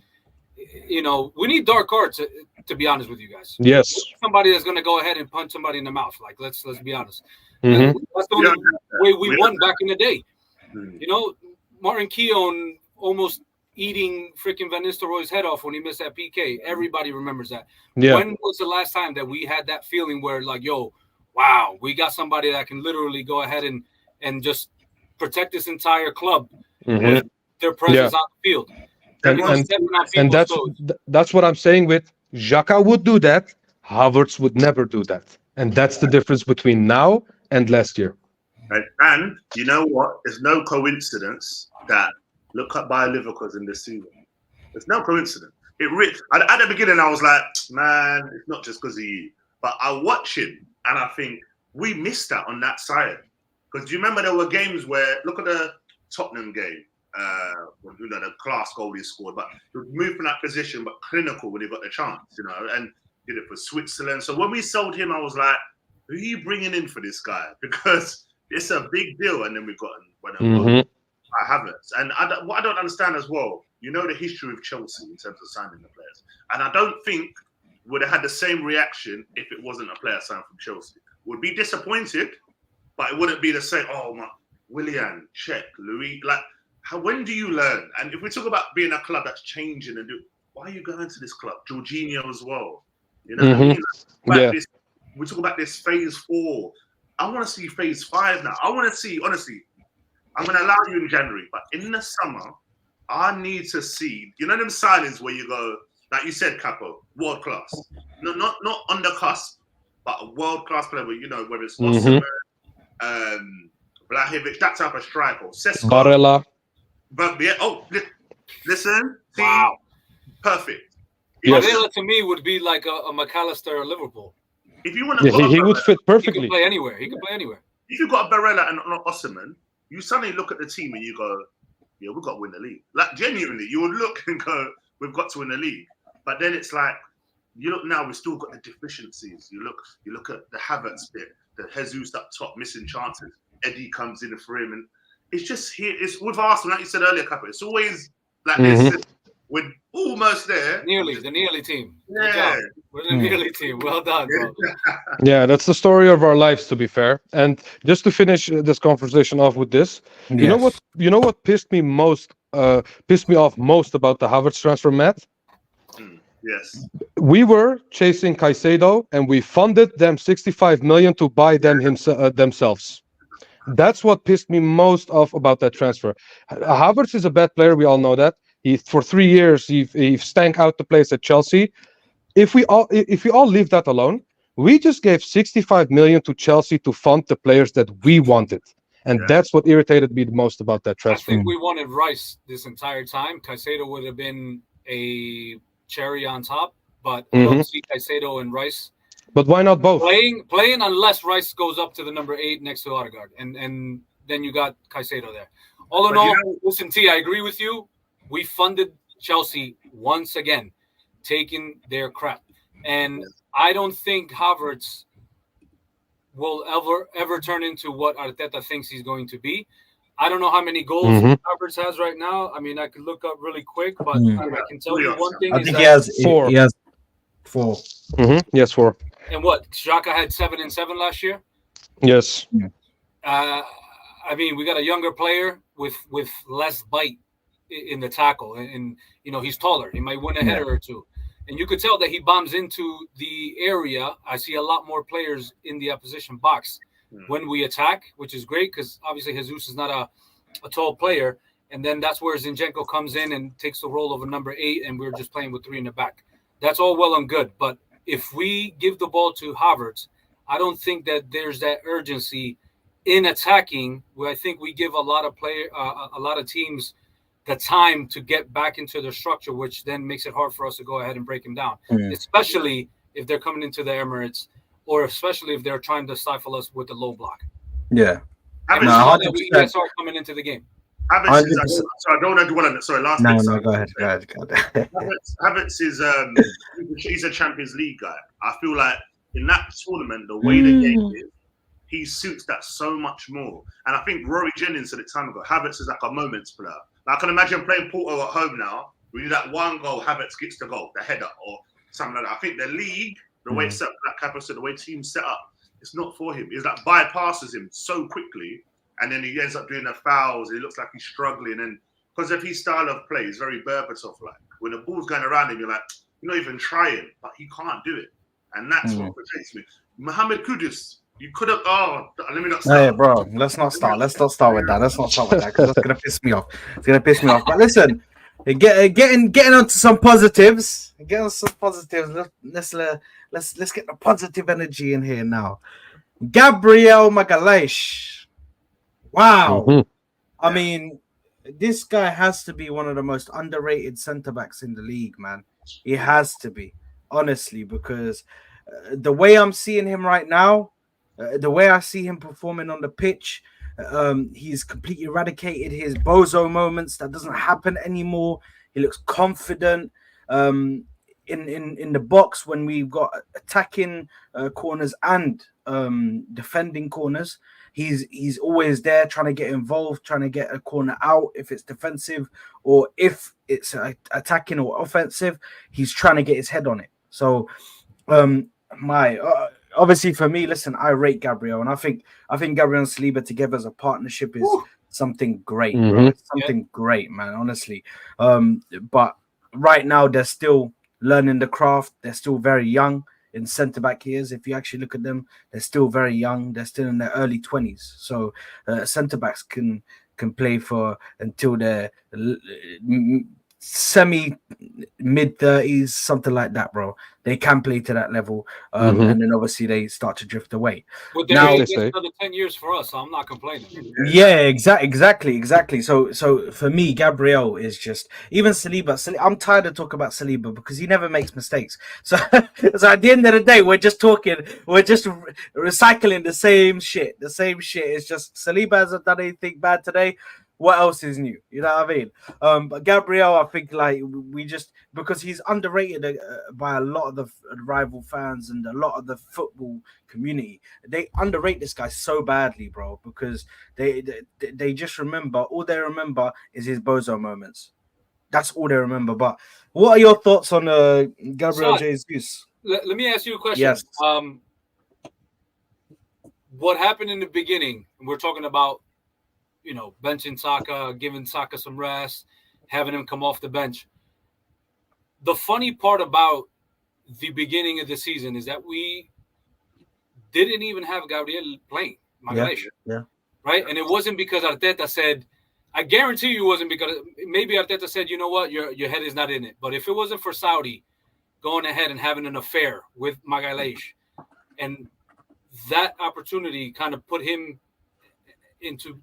we need dark arts, to be honest with you guys. Yes. Somebody that's going to go ahead and punch somebody in the mouth. Like, let's be honest. Mm-hmm. That's the only way we won back in the day. Martin Keown almost eating freaking Van Nistelrooy's head off when he missed that PK. Everybody remembers that. Yeah. When was the last time that we had that feeling where, like, yo, wow, we got somebody that can literally go ahead and just protect this entire club with their presence on the field. And that's what I'm saying with Xhaka would do that. Havertz would never do that. And that's the difference between now and last year. Right. And you know what? It's no coincidence that look at Bayer Leverkusen this season. It's no coincidence. At the beginning, I was like, man, it's not just because of you. But I watch him and I think we missed that on that side. Because do you remember there were games where, look at the Tottenham game, the class goal he scored, but he would move from that position, but clinical when he got the chance, and did it for Switzerland. So when we sold him, I was like, who are you bringing in for this guy? Because it's a big deal. And then we've got I haven't. And what I don't understand as well, the history of Chelsea in terms of signing the players. And I don't think would have had the same reaction if it wasn't a player signed from Chelsea. Would be disappointed, but it wouldn't be the same, oh, my, Willian, Czech, Louis. Like, when do you learn? And if we talk about being a club that's changing why are you going to this club? Jorginho as well. What I mean? We talk about this phase 4. I want to see phase 5 now. I want to see, honestly, I'm going to allow you in January, but in the summer, I need to see, them signings where you go, like you said, Capo, world class. No, not on the cusp, but a world class player, whether it's Osimhen, Vlahovic, that type of striker. Sesko. Barella. But listen. Wow. Perfect. Barella to me would be like a McAllister of Liverpool. If you want to, he would fit perfectly. He can play anywhere. If you've got a Barella and not Osimhen, you suddenly look at the team and you go, yeah, we've got to win the league. Like, genuinely, you would look and go, we've got to win the league. But then it's like, you look now, we've still got the deficiencies. You look at the Havertz bit, the Jesus up top, missing chances. Eddie comes in for him. And it's just here. It's with Arsenal, like you said earlier, Kappa. It's always like this. We're almost there. The nearly team. Yeah. We're the nearly team. Well done, bro. Yeah, that's the story of our lives, to be fair. And just to finish this conversation off with this, you know what pissed me off most about the Havertz transfer, Matt? Yes. We were chasing Caicedo and we funded them 65 million to buy them themselves. That's what pissed me most off about that transfer. Havertz is a bad player, we all know that. For 3 years he stank out the place at Chelsea. If we all leave that alone, we just gave 65 million to Chelsea to fund the players that we wanted. And that's what irritated me the most about that transfer. I think we wanted Rice this entire time. Caicedo would have been a cherry on top, but I don't see Caicedo and Rice. But why not both? Playing unless Rice goes up to the number 8 next to Odegaard, and then you got Caicedo there. All in all, listen, T, I agree with you. We funded Chelsea once again, taking their crap. And I don't think Havertz will ever turn into what Arteta thinks he's going to be. I don't know how many goals Havertz has right now. I mean, I could look up really quick, but I can tell you one thing. I think he has 4. He has 4. Yes, 4. And what? Xhaka had 7 and 7 last year? Yes. I mean, we got a younger player with less bite in the tackle, and he's taller. He might win a header or two, and you could tell that he bombs into the area. I see a lot more players in the opposition box when we attack, which is great because obviously Jesus is not a tall player, and then that's where Zinchenko comes in and takes the role of a number 8, and we're just playing with 3 in the back. That's all well and good, but if we give the ball to Havertz, I don't think that there's that urgency in attacking. Where I think we give a lot of teams the time to get back into their structure, which then makes it hard for us to go ahead and break them down, especially if they're coming into the Emirates, or especially if they're trying to stifle us with the low block. Yeah. And we Havertz, saw No, that with 100%. ESR coming into the game. Havertz is. 100%. Sorry, I don't want to dwell on it. Sorry, last No, bit. no, go ahead. Havertz is he's a Champions League guy. I feel like in that tournament, the way the game is, he suits that so much more. And I think Rory Jennings said it time ago. Havertz is like a moments player. Like, I can imagine playing Porto at home now. We need that one goal. Havertz gets the goal, the header, or something like that. I think the league, the way it's set up, like Capo said, the way teams set up, it's not for him. It's like bypasses him so quickly, and then he ends up doing the fouls. He looks like he's struggling, and because of his style of play, he's very Berbatov like. When the ball's going around him, you're like, you're not even trying, but he can't do it, and that's what frustrates me. Mohamed Kudus, you could have. Oh, let me not start. Hey, bro, let's not start with that. Because that's gonna piss me off. It's gonna piss me off. But listen, getting onto some positives. Let's get the positive energy in here now. Gabriel Magalhaes. Wow. Mhm. I mean, this guy has to be one of the most underrated centre backs in the league, man. He has to be, honestly, because the way I'm seeing him right now, the way I see him performing on the pitch, he's completely eradicated his bozo moments. That doesn't happen anymore. He looks confident in the box when we've got attacking corners and defending corners. He's always there trying to get involved, trying to get a corner out if it's defensive or if it's attacking or offensive. He's trying to get his head on it. So obviously for me, listen, I rate Gabriel, and I think Gabriel and Saliba together as a partnership is something great, bro. It's something great, man, honestly. But right now they're still learning the craft. They're still very young in centre back years. If you actually look at them, they're still very young. They're still in their early 20s. So centre backs can play for until they're semi mid 30s, something like that, bro. They can play to that level, and then obviously they start to drift away. But Now, that's another 10 years for us, so I'm not complaining. Yeah, exactly. So for me, Gabriel is just even Saliba. I'm tired of talking about Saliba because he never makes mistakes. So, so at the end of the day, we're just recycling the same shit. The same shit. It's just Saliba hasn't done anything bad today. What else is new? You know what I mean? But Gabriel, I think like we just because he's underrated by a lot of the rival fans and a lot of the football community. They underrate this guy so badly, bro, because they just remember all they remember is his bozo moments. That's all they remember. But what are your thoughts on Gabriel Jesus? Let me ask you a question. Yes. What happened in the beginning? We're talking about, benching Saka, giving Saka some rest, having him come off the bench. The funny part about the beginning of the season is that we didn't even have Gabriel playing. Yeah. Right? And it wasn't because Arteta said, I guarantee you it wasn't because maybe Arteta said, you know what, your head is not in it. But if it wasn't for Saudi going ahead and having an affair with Magalhaes, and that opportunity kind of put him into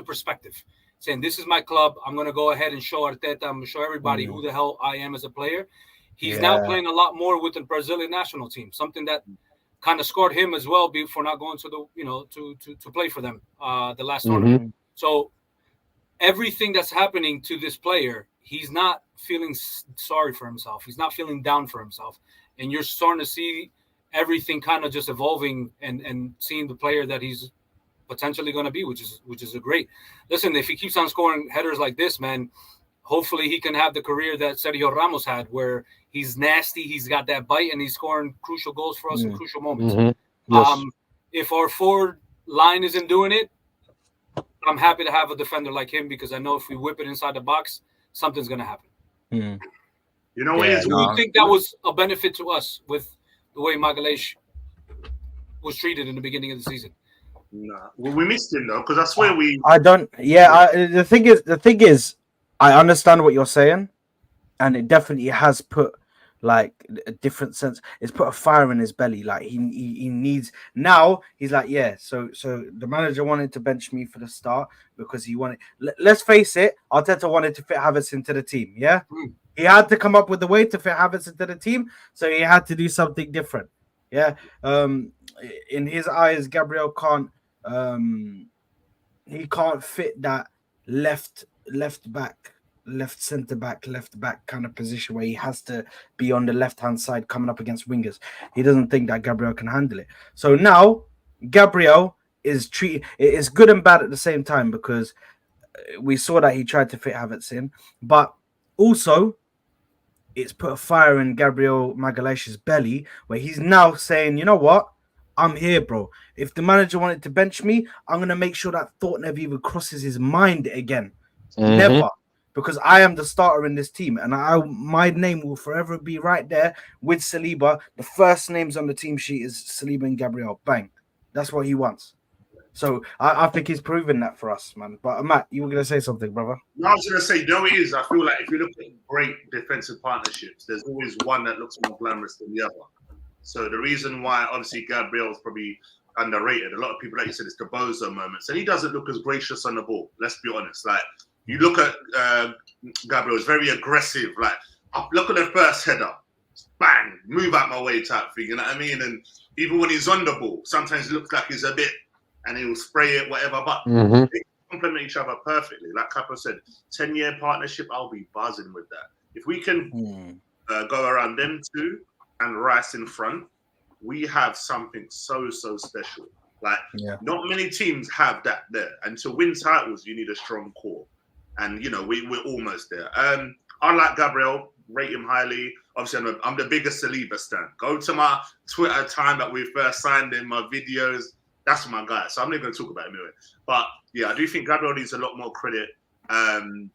perspective, saying this is my club. I'm going to go ahead and show Arteta. I'm going to show everybody who the hell I am as a player. He's now playing a lot more with the Brazilian national team, something that kind of scored him as well for not going to the to play for them the last tournament. So everything that's happening to this player, he's not feeling sorry for himself. He's not feeling down for himself, and you're starting to see everything kind of just evolving and seeing the player that he's potentially going to be, which is a great. Listen, if he keeps on scoring headers like this, man, hopefully he can have the career that Sergio Ramos had, where he's nasty, he's got that bite, and he's scoring crucial goals for us in crucial moments. Yes. If our forward line isn't doing it, I'm happy to have a defender like him because I know if we whip it inside the box, something's going to happen. You know what? Do you think that was a benefit to us with the way Magalhaes was treated in the beginning of the season? No, well, we missed him though because I swear we. I don't. Yeah, the thing is, I understand what you're saying, and it definitely has put like a different sense. It's put a fire in his belly. Like he needs now. He's like, yeah. So the manager wanted to bench me for the start because he wanted. Let's face it, Arteta wanted to fit Havertz into the team. Yeah, he had to come up with a way to fit Havertz into the team, so he had to do something different. Yeah. In his eyes, Gabriel can't he can't fit that left back, left centre back, left back kind of position where he has to be on the left hand side coming up against wingers. He doesn't think that Gabriel can handle it. So now Gabriel is treated. It is good and bad at the same time because we saw that he tried to fit Havertz in, but also it's put a fire in Gabriel Magalhaes's belly where he's now saying, you know what? I'm here, bro. If the manager wanted to bench me, I'm going to make sure that thought never even crosses his mind again. Mhm. Never. Because I am the starter in this team and my name will forever be right there with Saliba. The first names on the team sheet is Saliba and Gabriel. Bang. That's what he wants. So I think he's proven that for us, man. But Matt, you were going to say something, brother? No, I was going to say, no, it is. I feel like if you look at great defensive partnerships, there's always one that looks more glamorous than the other. So the reason why, obviously, Gabriel's probably underrated. A lot of people, like you said, it's the bozo moments. And he doesn't look as gracious on the ball. Let's be honest. Like, you look at Gabriel, it's very aggressive. Like, look at the first header. Bang, move out my way type thing. You know what I mean? And even when he's on the ball, sometimes it looks like he's a bit, and he'll spray it, whatever. But they complement each other perfectly. Like Capo said, 10-year partnership, I'll be buzzing with that. If we can go around them two and Rice in front, we have something so special. Like, not many teams have that there. And to win titles, you need a strong core. And, you know, we're almost there. I like Gabriel, rate him highly. Obviously, I'm the biggest Saliba stan. Go to my Twitter time that we first signed in, my videos. That's my guy. So I'm not going to talk about him anyway. But, yeah, I do think Gabriel needs a lot more credit. Turned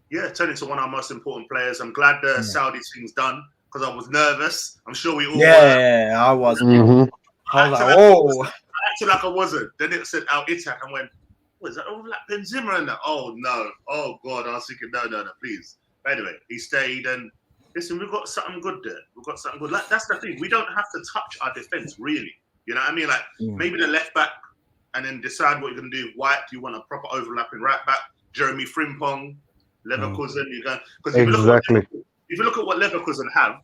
into one of our most important players. I'm glad the Saudi thing's done because I was nervous. I'm sure we all were. Yeah, I was. I was like, oh. I acted like I wasn't. Then it said Al Ittihad and went, what is that? Oh, like Benzema and that. Oh, no. Oh, God. I was thinking, no, please. But anyway, he stayed. And listen, we've got something good there. We've got something good. Like, that's the thing. We don't have to touch our defense, really. You know what I mean? Like, maybe the left back and then decide what you're going to do. White, do you want a proper overlapping right back? Jeremy Frimpong, Leverkusen. You go. Because if you look at what Leverkusen have,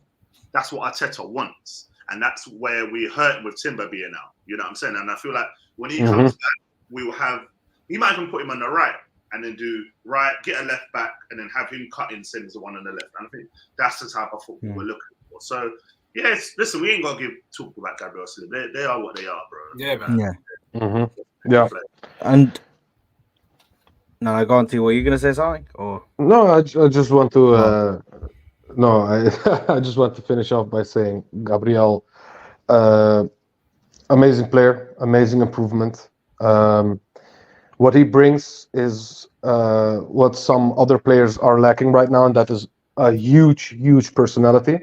that's what Arteta wants. And that's where we hurt with Timber being out. You know what I'm saying? And I feel like when he comes back, we will have, he might even put him on the right and then do right, get a left back, and then have him cut in centre the one on the left. And I think that's the type of football we're looking for. So, yes, listen, we ain't got to talk about Gabriel Saliba. They are what they are, bro. Yeah, man. Yeah. Yeah. And no, I go on to, were you going to say something? Or No, I just want to... I just want to finish off by saying Gabriel, amazing player, amazing improvement. What he brings is what some other players are lacking right now, and that is a huge personality.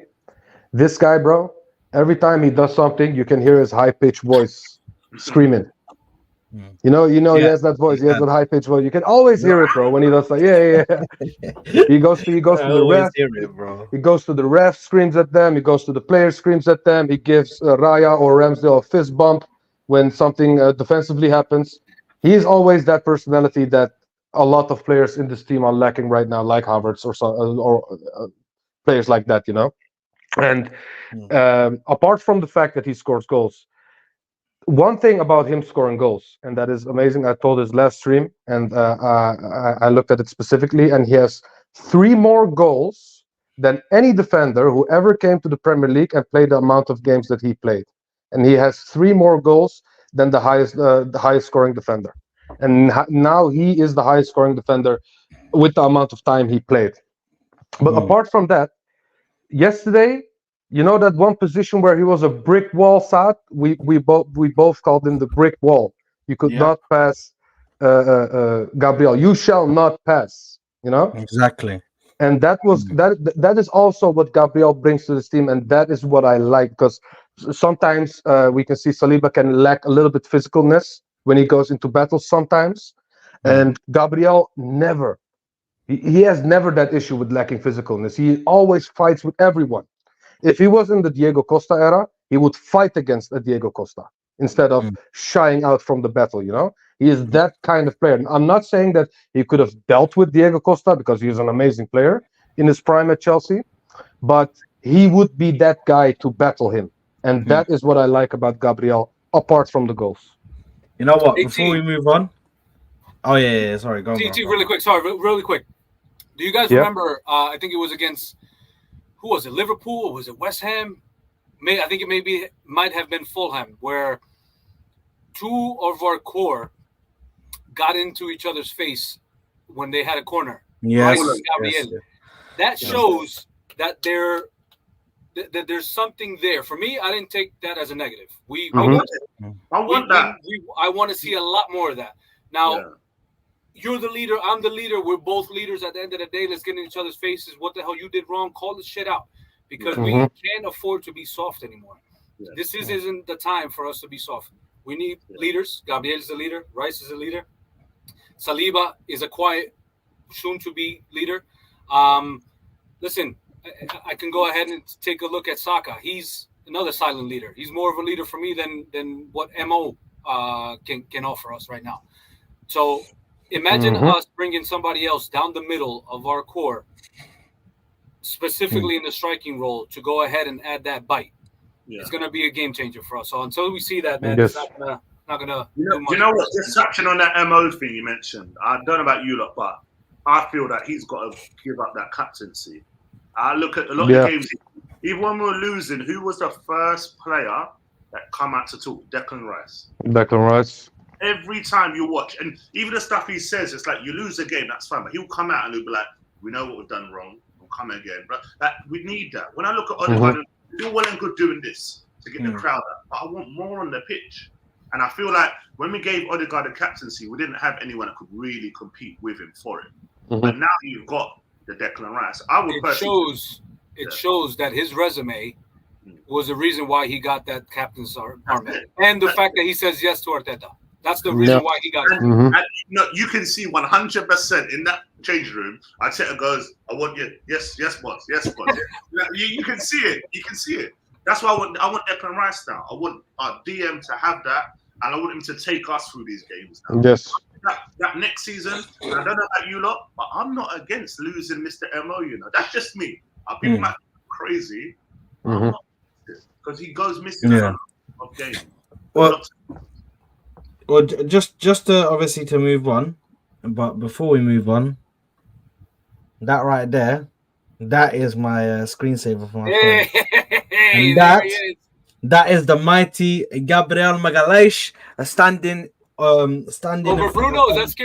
This guy, bro, every time he does something, you can hear his high-pitched voice screaming. You know, he has that voice. He has that high-pitched voice. You can always hear it, bro, when he does like, He goes to the ref. He goes to the ref, screams at them. He goes to the players, screams at them. He gives Raya or Ramsdale a fist bump when something defensively happens. He is always that personality that a lot of players in this team are lacking right now, like Havertz or players like that, you know. And apart from the fact that he scores goals, one thing about him scoring goals, and that is amazing. I told his last stream, and I looked at it specifically, and he has 3 more goals than any defender who ever came to the Premier League and played the amount of games that he played. And he has 3 more goals than the highest scoring defender. And now he is the highest scoring defender with the amount of time he played. But apart from that, yesterday, you know that one position where he was a brick wall, Saad? We both called him the brick wall. You could not pass Gabriel. You shall not pass, you know? exactly. And that was that is also what Gabriel brings to this team, and that is what I like, because sometimes we can see Saliba can lack a little bit physicalness when he goes into battles sometimes, and Gabriel never. He has never that issue with lacking physicalness. He always fights with everyone. If he was in the Diego Costa era, he would fight against a Diego Costa instead of shying out from the battle, you know? He is that kind of player. I'm not saying that he could have dealt with Diego Costa because he is an amazing player in his prime at Chelsea, but he would be that guy to battle him. And that is what I like about Gabriel, apart from the goals. You know what? Before we move on, Oh yeah. Sorry, go on. TT, really quick. Sorry, really quick. Do you guys remember? I think it was against who was it? Liverpool or was it West Ham? I think it might have been Fulham, where two of our core got into each other's face when they had a corner. Yes, Rice and Gabriel. yes. That shows that there's something there. For me, I didn't take that as a negative. I want that. I want to see a lot more of that. Now, you're the leader. I'm the leader. We're both leaders. At the end of the day, let's get in each other's faces. What the hell you did wrong? Call this shit out, because we can't afford to be soft anymore. Yeah. This isn't the time for us to be soft. We need leaders. Gabriel is a leader. Rice is a leader. Saliba is a quiet, soon-to-be leader. Listen, I can go ahead and take a look at Saka. He's another silent leader. He's more of a leader for me than what Mo can offer us right now. So imagine us bringing somebody else down the middle of our core, specifically in the striking role, to go ahead and add that bite. Yeah. It's going to be a game changer for us. So until we see that, man, it's not gonna. You know what? Just touching on that Mo thing you mentioned. I don't know about you lot, but I feel that he's got to give up that captaincy. I look at a lot of games. Even when we were losing, who was the first player that come out to talk? Declan Rice. Declan Rice. Every time you watch, and even the stuff he says, it's like you lose a game, that's fine, but he'll come out and he'll be like, "We know what we've done wrong. We'll come again." But we need that. When I look at Odegaard, you're well and good doing this to get the crowd out, but I want more on the pitch. And I feel like when we gave Odegaard a captaincy, we didn't have anyone that could really compete with him for it. But now you've got the Declan Rice. It shows that his resume was the reason why he got that captain's armband, and the fact that he says yes to Arteta. That's the reason why he got it. And you can see 100% in that change room. Arteta goes, "I want you, yes, boss, yes, boss." You can see it. You can see it. That's why I want Declan Rice now. I want our DM to have that, and I want him to take us through these games now. Yes. That next season, I don't know about you lot, but I'm not against losing Mr. Mo. You know, that's just me. People might be crazy, because he goes missing a lot of games. Well, just to obviously to move on, but before we move on, that right there, that is my screensaver for my phone. And that is the mighty Gabriel Magalhaes standing over Bruno. That's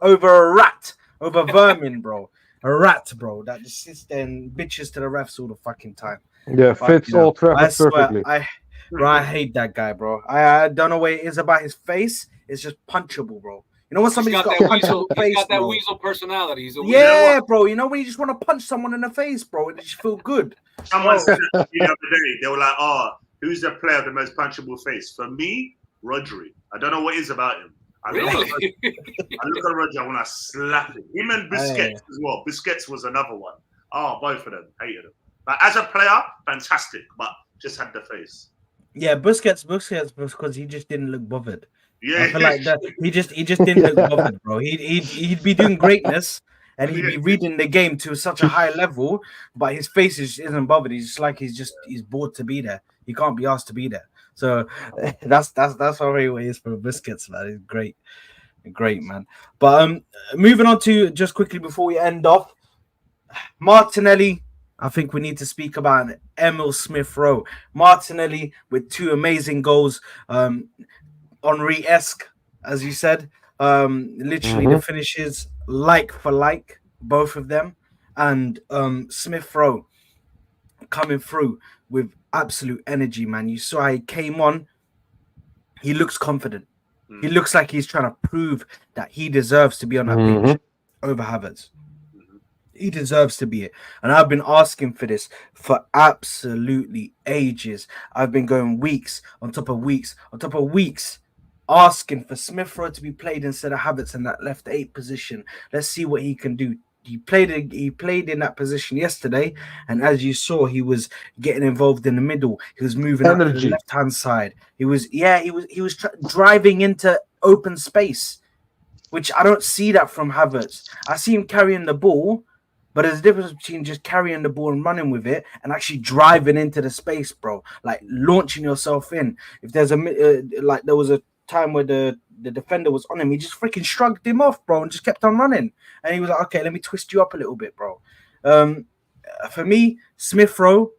over a rat, over vermin, bro. A rat, bro, that just sits there and bitches to the refs all the fucking time. Yeah, fits all Trafford perfectly. I hate that guy, bro. I don't know what it is about his face. It's just punchable, bro. You know when somebody's got a punchable face, he's got that weasel personality. Bro. You know when you just want to punch someone in the face, bro, and it just feel good. Someone said the other day, they were like, "Oh, who's the player with the most punchable face?" For me, Rodri. I don't know what it is about him. I look at Rodri, I want to slap him. Him and Busquets as well. Busquets was another one. Oh, both of them. Hated him. But as a player, fantastic, but just had the face. Yeah, Busquets because he just didn't look bothered. Yeah, I feel like that he just didn't look bothered, bro. He'd be doing greatness and he'd be reading the game to such a high level, but his face isn't bothered. He's just like he's bored to be there. He can't be asked to be there. So that's how he is for Busquets, man. He's great, man. But moving on to just quickly before we end off, Martinelli. I think we need to speak about Emil Smith-Rowe. Martinelli with 2 amazing goals. Henry-esque, as you said. Literally the finishes like for like, both of them. And Smith-Rowe coming through with absolute energy, man. You saw he came on. He looks confident. He looks like he's trying to prove that he deserves to be on that pitch over Havertz. He deserves to be it. And I've been asking for this for absolutely ages. I've been going weeks on top of weeks on top of weeks asking for Smith-Rowe to be played instead of Havertz in that left 8 position. Let's see what he can do. He played in that position yesterday, and as you saw, he was getting involved in the middle. He was moving up to the left-hand side. He was driving into open space, which I don't see that from Havertz. I see him carrying the ball, but there's a difference between just carrying the ball and running with it and actually driving into the space, bro. Like launching yourself in. If there's there was a time where the defender was on him, he just freaking shrugged him off, bro, and just kept on running. And he was like, okay, let me twist you up a little bit, bro. For me, Smith Rowe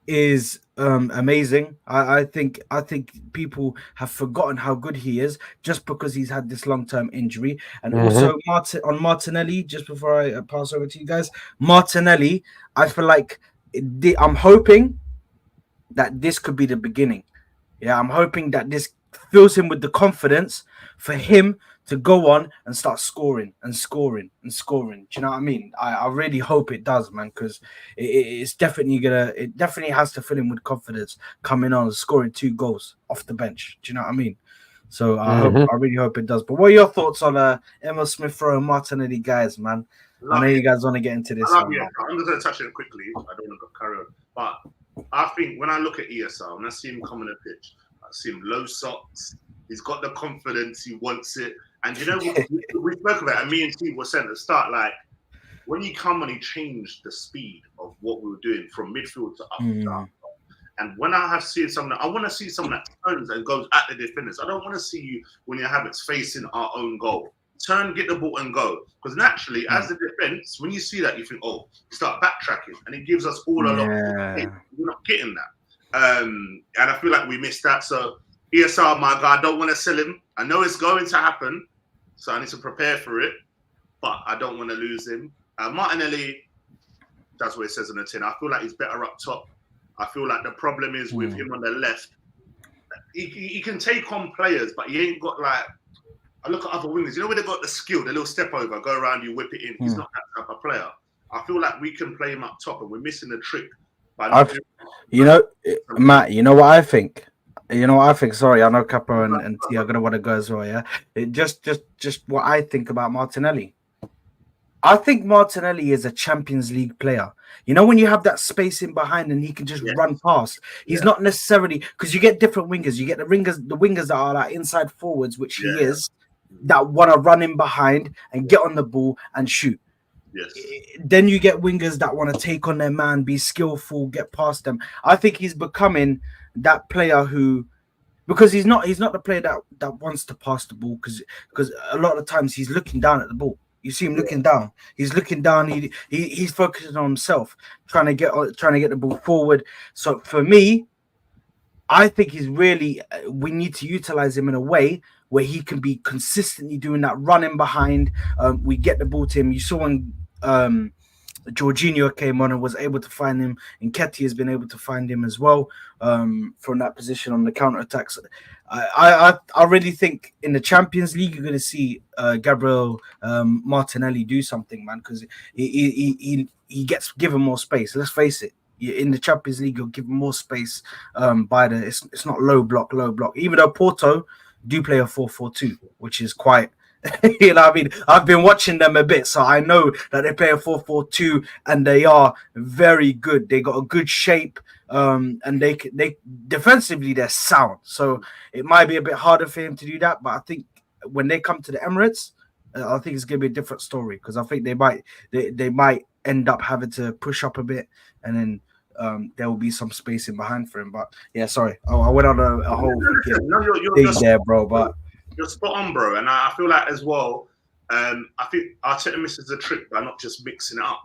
is amazing. I think people have forgotten how good he is just because he's had this long-term injury. And also Martinelli, just before I pass over to you guys, Martinelli, I feel like I'm hoping that this could be the beginning. Yeah, I'm hoping that this fills him with the confidence for him to go on and start scoring and scoring and scoring. Do you know what I mean? I really hope it does, man, because it definitely has to fill him with confidence coming on and scoring 2 goals off the bench. Do you know what I mean? So I really hope it does. But what are your thoughts on Emil Smith Rowe and Martinelli, guys, man? I know you guys want to get into this. I'm just going to touch it quickly. I don't want to carry on. But I think when I look at ESR, when I see him come on the pitch, I see him low socks. He's got the confidence. He wants it. And you know, we spoke about it, and me and Steve were saying at the start, like, when you come on, he changed the speed of what we were doing from midfield to up down. And when I have seen someone, I want to see someone that turns and goes at the defenders. I don't want to see you when you have it facing our own goal. Turn, get the ball and go. Because naturally, as the defense, when you see that, you think, oh, start backtracking. And it gives us all a lot of space. We're not getting that. And I feel like we missed that. So ESR, my guy, I don't want to sell him. I know it's going to happen. So I need to prepare for it. But I don't want to lose him. Martinelli, that's what it says on the tin. I feel like he's better up top. I feel like the problem is with him on the left. He can take on players, but he ain't got like. I look at other wingers. You know where they've got the skill, the little step over, go around you, whip it in. He's not that type of player. I feel like we can play him up top, and we're missing the trick. You know, Matt. You know what I think. Sorry, I know Capo and T are gonna want to go as well. Yeah, just what I think about Martinelli. I think Martinelli is a Champions League player. You know, when you have that space in behind and he can just run past. He's not necessarily, because you get different wingers. You get the wingers that are like inside forwards, which he is, that want to run in behind and get on the ball and shoot. Yes. Then you get wingers that want to take on their man, be skillful, get past them. I think he's becoming that player who, because he's not the player that wants to pass the ball, because a lot of times he's looking down at the ball. You see him looking down. He's looking down. He's focusing on himself, trying to get the ball forward. So for me, I think we need to utilize him in a way where he can be consistently doing that running behind. We get the ball to him. You saw when Jorginho came on and was able to find him, and Nketiah has been able to find him as well from that position on the counter attacks. I really think in the Champions League you're going to see Gabriel Martinelli do something, man, because he gets given more space. Let's face it. In the Champions League, you'll give him more space it's not low block. Even though Porto do play a 4-4-2, which is quite. You know what I mean? I've been watching them a bit, so I know that they play a 4-4-2 and they are very good. They got a good shape, and they defensively they're sound. So it might be a bit harder for him to do that, but I think when they come to the Emirates, I think it's going to be a different story, because I think they might end up having to push up a bit, and then there will be some space in behind for him. But yeah, sorry, I went on a whole thing there, bro. But you're spot on, bro. And I feel like as well, I think Arteta misses the trick by not just mixing it up.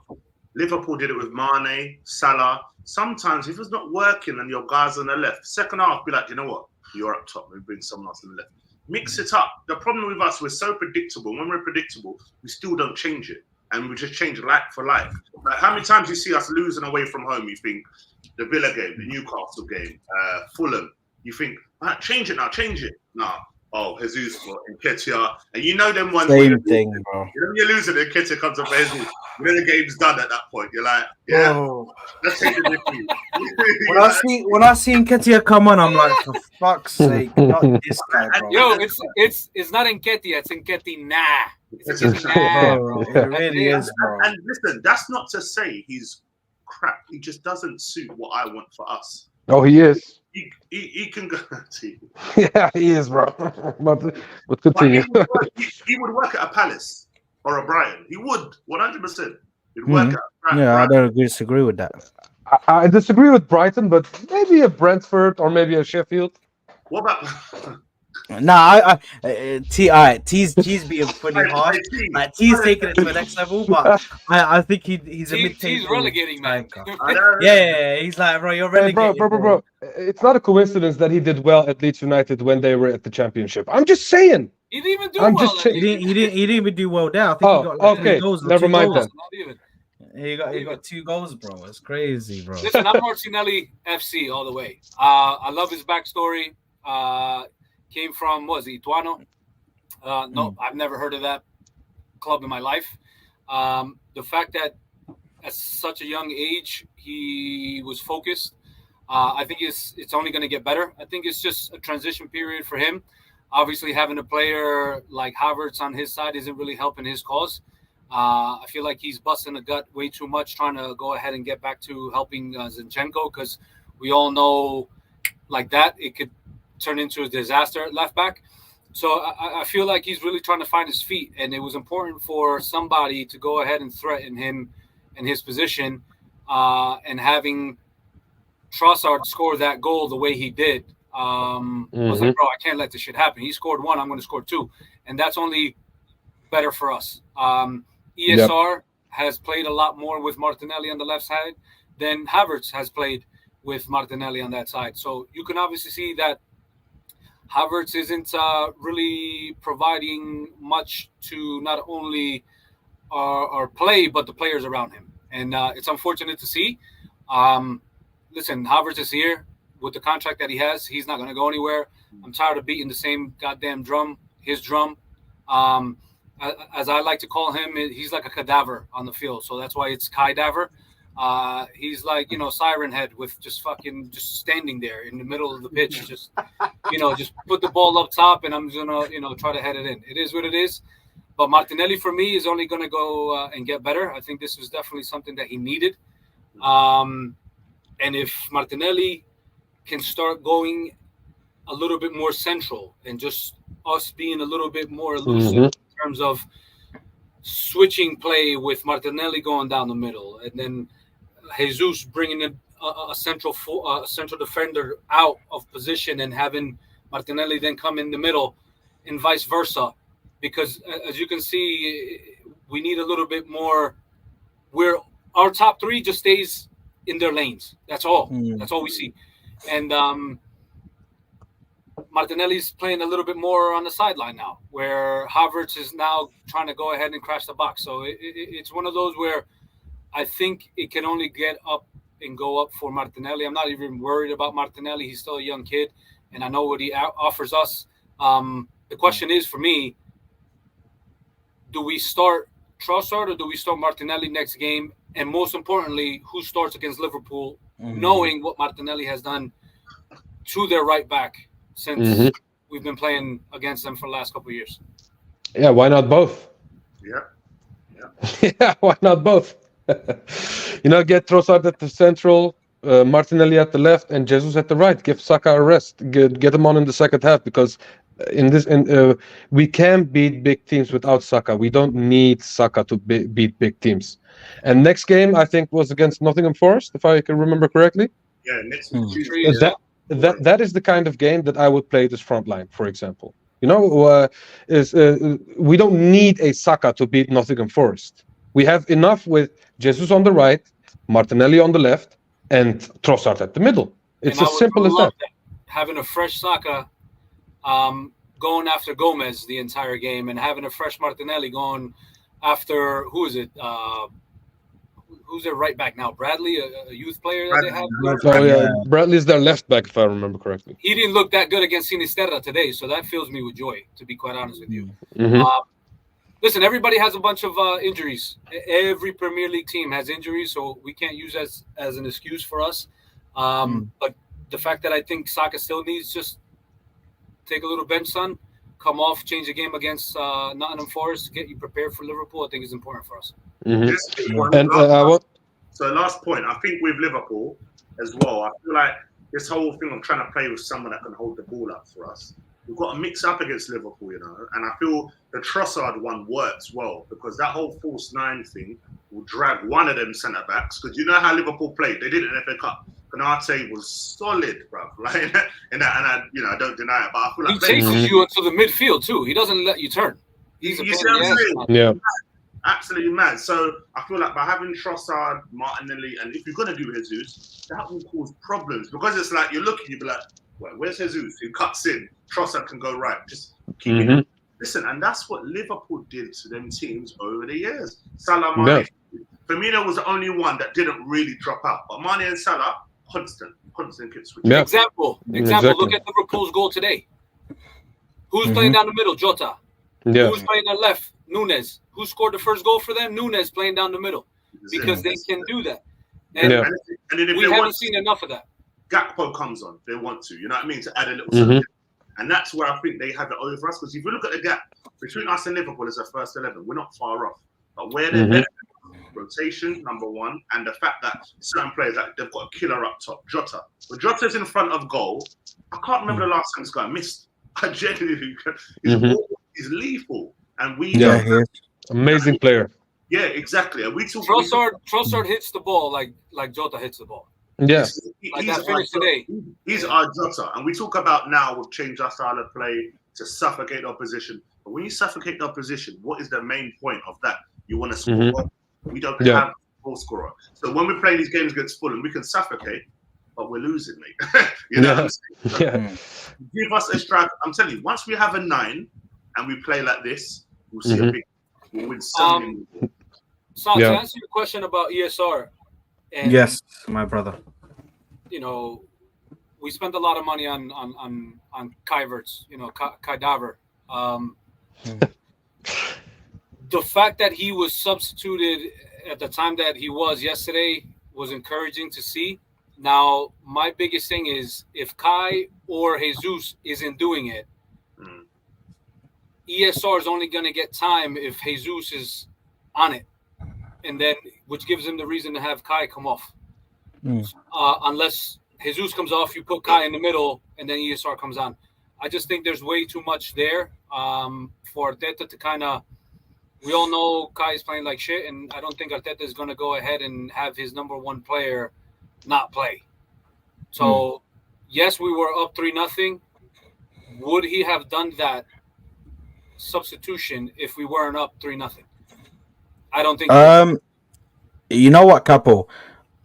Liverpool did it with Mane, Salah. Sometimes if it's not working and your guys on the left, second half, be like, you know what? You're up top. We bring someone else on the left. Mix it up. The problem with us, we're so predictable. When we're predictable, we still don't change it. And we just change like for like. Like how many times you see us losing away from home, you think the Villa game, the Newcastle game, Fulham, you think, change it now, change it. Nah. Oh, Jesus for Nketiah. And you know them ones. Same thing, bro. You know when you're losing, Nketiah comes up for Jesus. You know the game's done at that point. You're like, yeah, let's take it with you. When I see Nketiah come on, I'm like, for fuck's sake, not this guy, bro. Yo, it's not Nketiah, it's Nketiah. It's Nketiah, bro. It really is, bro. And listen, that's not to say he's crap. He just doesn't suit what I want for us. Oh, he is. He can go. Yeah, he is, bro. But continue. He would work at a Palace or a Brighton. He would 100%. He'd work at a Yeah, I don't disagree with that. I disagree with Brighton, but maybe a Brentford or maybe a Sheffield. What about Nah, T's being fully harsh. Like T's taking it to the next level, but I think he's a He's mid-table relegating, man. striker. I know. Yeah, he's like, bro, you're Hey, relegated, bro. It's not a coincidence that he did well at Leeds United when they were at the Championship. I'm just saying. He didn't even do I'm well. just at He saying. Leeds. didn't even do well there. I think he Oh, got like three okay. goals or Never two mind goals. then. Not even. He got 2 goals, bro. It's crazy, bro. Listen, I'm Martinelli FC all the way. I love his backstory. Came from, what was he, Ituano? No, I've never heard of that club in my life. The fact that at such a young age he was focused, I think it's only going to get better. I think it's just a transition period for him. Obviously, having a player like Havertz on his side isn't really helping his cause. I feel like he's busting a gut way too much, trying to go ahead and get back to helping Zinchenko, because we all know like that it could turn into a disaster at left back. So I feel like he's really trying to find his feet, and it was important for somebody to go ahead and threaten him in his position, and having Trossard score that goal the way he did. I was like, bro, I can't let this shit happen. He scored 1, I'm going to score 2, and that's only better for us. ESR has played a lot more with Martinelli on the left side than Havertz has played with Martinelli on that side. So you can obviously see that Havertz isn't really providing much to not only our play, but the players around him. And it's unfortunate to see. Listen, Havertz is here with the contract that he has. He's not going to go anywhere. I'm tired of beating the same goddamn drum, his drum. As I like to call him, he's like a cadaver on the field. So that's why it's Kaidaver. He's like, Siren Head with just standing there in the middle of the pitch. Just put the ball up top and I'm going to, try to head it in. It is what it is. But Martinelli, for me, is only going to go and get better. I think this was definitely something that he needed. And if Martinelli can start going a little bit more central and just us being a little bit more elusive in terms of switching play with Martinelli going down the middle and then Jesus bringing a central defender out of position and having Martinelli then come in the middle and vice versa. Because as you can see, we need a little bit more where our top 3 just stays in their lanes. That's all. That's all we see. And Martinelli's playing a little bit more on the sideline now, where Havertz is now trying to go ahead and crash the box. So it's one of those where I think it can only get up and go up for Martinelli. I'm not even worried about Martinelli. He's still a young kid, and I know what he offers us. The question is, for me, do we start Trossard or do we start Martinelli next game? And most importantly, who starts against Liverpool, knowing what Martinelli has done to their right back since we've been playing against them for the last couple of years. Yeah, why not both? Yeah. Why not both? Get Trossard at the central, Martinelli at the left, and Jesus at the right. Give Saka a rest. Get him on in the second half, because we can beat big teams without Saka. We don't need Saka to beat big teams. And next game, I think, was against Nottingham Forest, if I can remember correctly. Yeah, next week Tuesday. That is the kind of game that I would play this front line, for example. We don't need a Saka to beat Nottingham Forest. We have enough with Jesus on the right, Martinelli on the left, and Trossard at the middle. It's as simple as that. Having a fresh Saka going after Gomez the entire game, and having a fresh Martinelli going after, who is it? Who's their right back now? Bradley, a youth player that they have? Bradley's their left back, if I remember correctly. He didn't look that good against Sinisterra today, so that fills me with joy, to be quite honest with you. Listen, everybody has a bunch of injuries. Every Premier League team has injuries, so we can't use as an excuse for us. But the fact that I think Saka still needs just take a little bench, son, come off, change the game against Nottingham Forest, get you prepared for Liverpool, I think is important for us. So last point, I think with Liverpool as well, I feel like this whole thing of trying to play with someone that can hold the ball up for us, we've got to mix up against Liverpool, and I feel the Trossard one works well, because that whole false 9 thing will drag one of them centre-backs, because you know how Liverpool played. They did it in the FA Cup. Konate was solid, bro. Like, and I don't deny it, but I feel He like chases you into the midfield too. He doesn't let you turn. He's a you pain see in what I'm the saying? ass. Yeah. Absolutely mad. So I feel like by having Trossard, Martinelli, and if you're gonna do Jesus, that will cause problems because it's like you're looking, you'll be like, well, where's Jesus? Who cuts in? Trossard can go right. Just keep it. Listen, and that's what Liverpool did to them teams over the years. Salah, Mane, Firmino was the only one that didn't really drop out, but Mane and Salah, constant kick switch. Yeah. Example. Exactly. Look at Liverpool's goal today. Who's playing down the middle? Jota. Yeah. Who's playing on left? Nunes. Who scored the first goal for them? Nunes playing down the middle because they can do that. And, Yeah. and then if we they haven't want seen enough of that. Gakpo comes on, they want to, you know what I mean, to add a little something. And that's where I think they have it over us. Because if you look at the gap between us and Liverpool as a first 11, we're not far off. But where they're better, rotation, number one, and the fact that certain players, like they've got a killer up top, Jota. When Jota's in front of goal, I can't remember the last time this guy missed. I genuinely, he's lethal. And we amazing player. Yeah, exactly. And we talk. Trossard hits the ball like Jota hits the ball. Yeah, like that finish today. He's our Jota, and we talk about now we've changed our style of play to suffocate opposition. But when you suffocate the opposition, what is the main point of that? You want to score. We don't have a goal scorer. So when we're playing these games against Fulham, we can suffocate, but we're losing, mate. You know what I'm saying? Give us a strike. I'm telling you, once we have a 9 and we play like this, we'll see a big. We'll win something. So to answer your question about ESR. And, yes, my brother. You know, we spent a lot of money on Kai Havertz, Kai Daver. The fact that he was substituted at the time that he was yesterday was encouraging to see. Now, my biggest thing is if Kai or Jesus isn't doing it, ESR is only going to get time if Jesus is on it, and then which gives him the reason to have Kai come off. Unless Jesus comes off, you put Kai in the middle, and then ESR comes on. I just think there's way too much there for Arteta to kind of. We all know Kai is playing like shit, and I don't think Arteta is going to go ahead and have his number one player not play. So, yes, we were up 3-0. Would he have done that substitution if we weren't up 3-0? I don't think. You know what, Capo?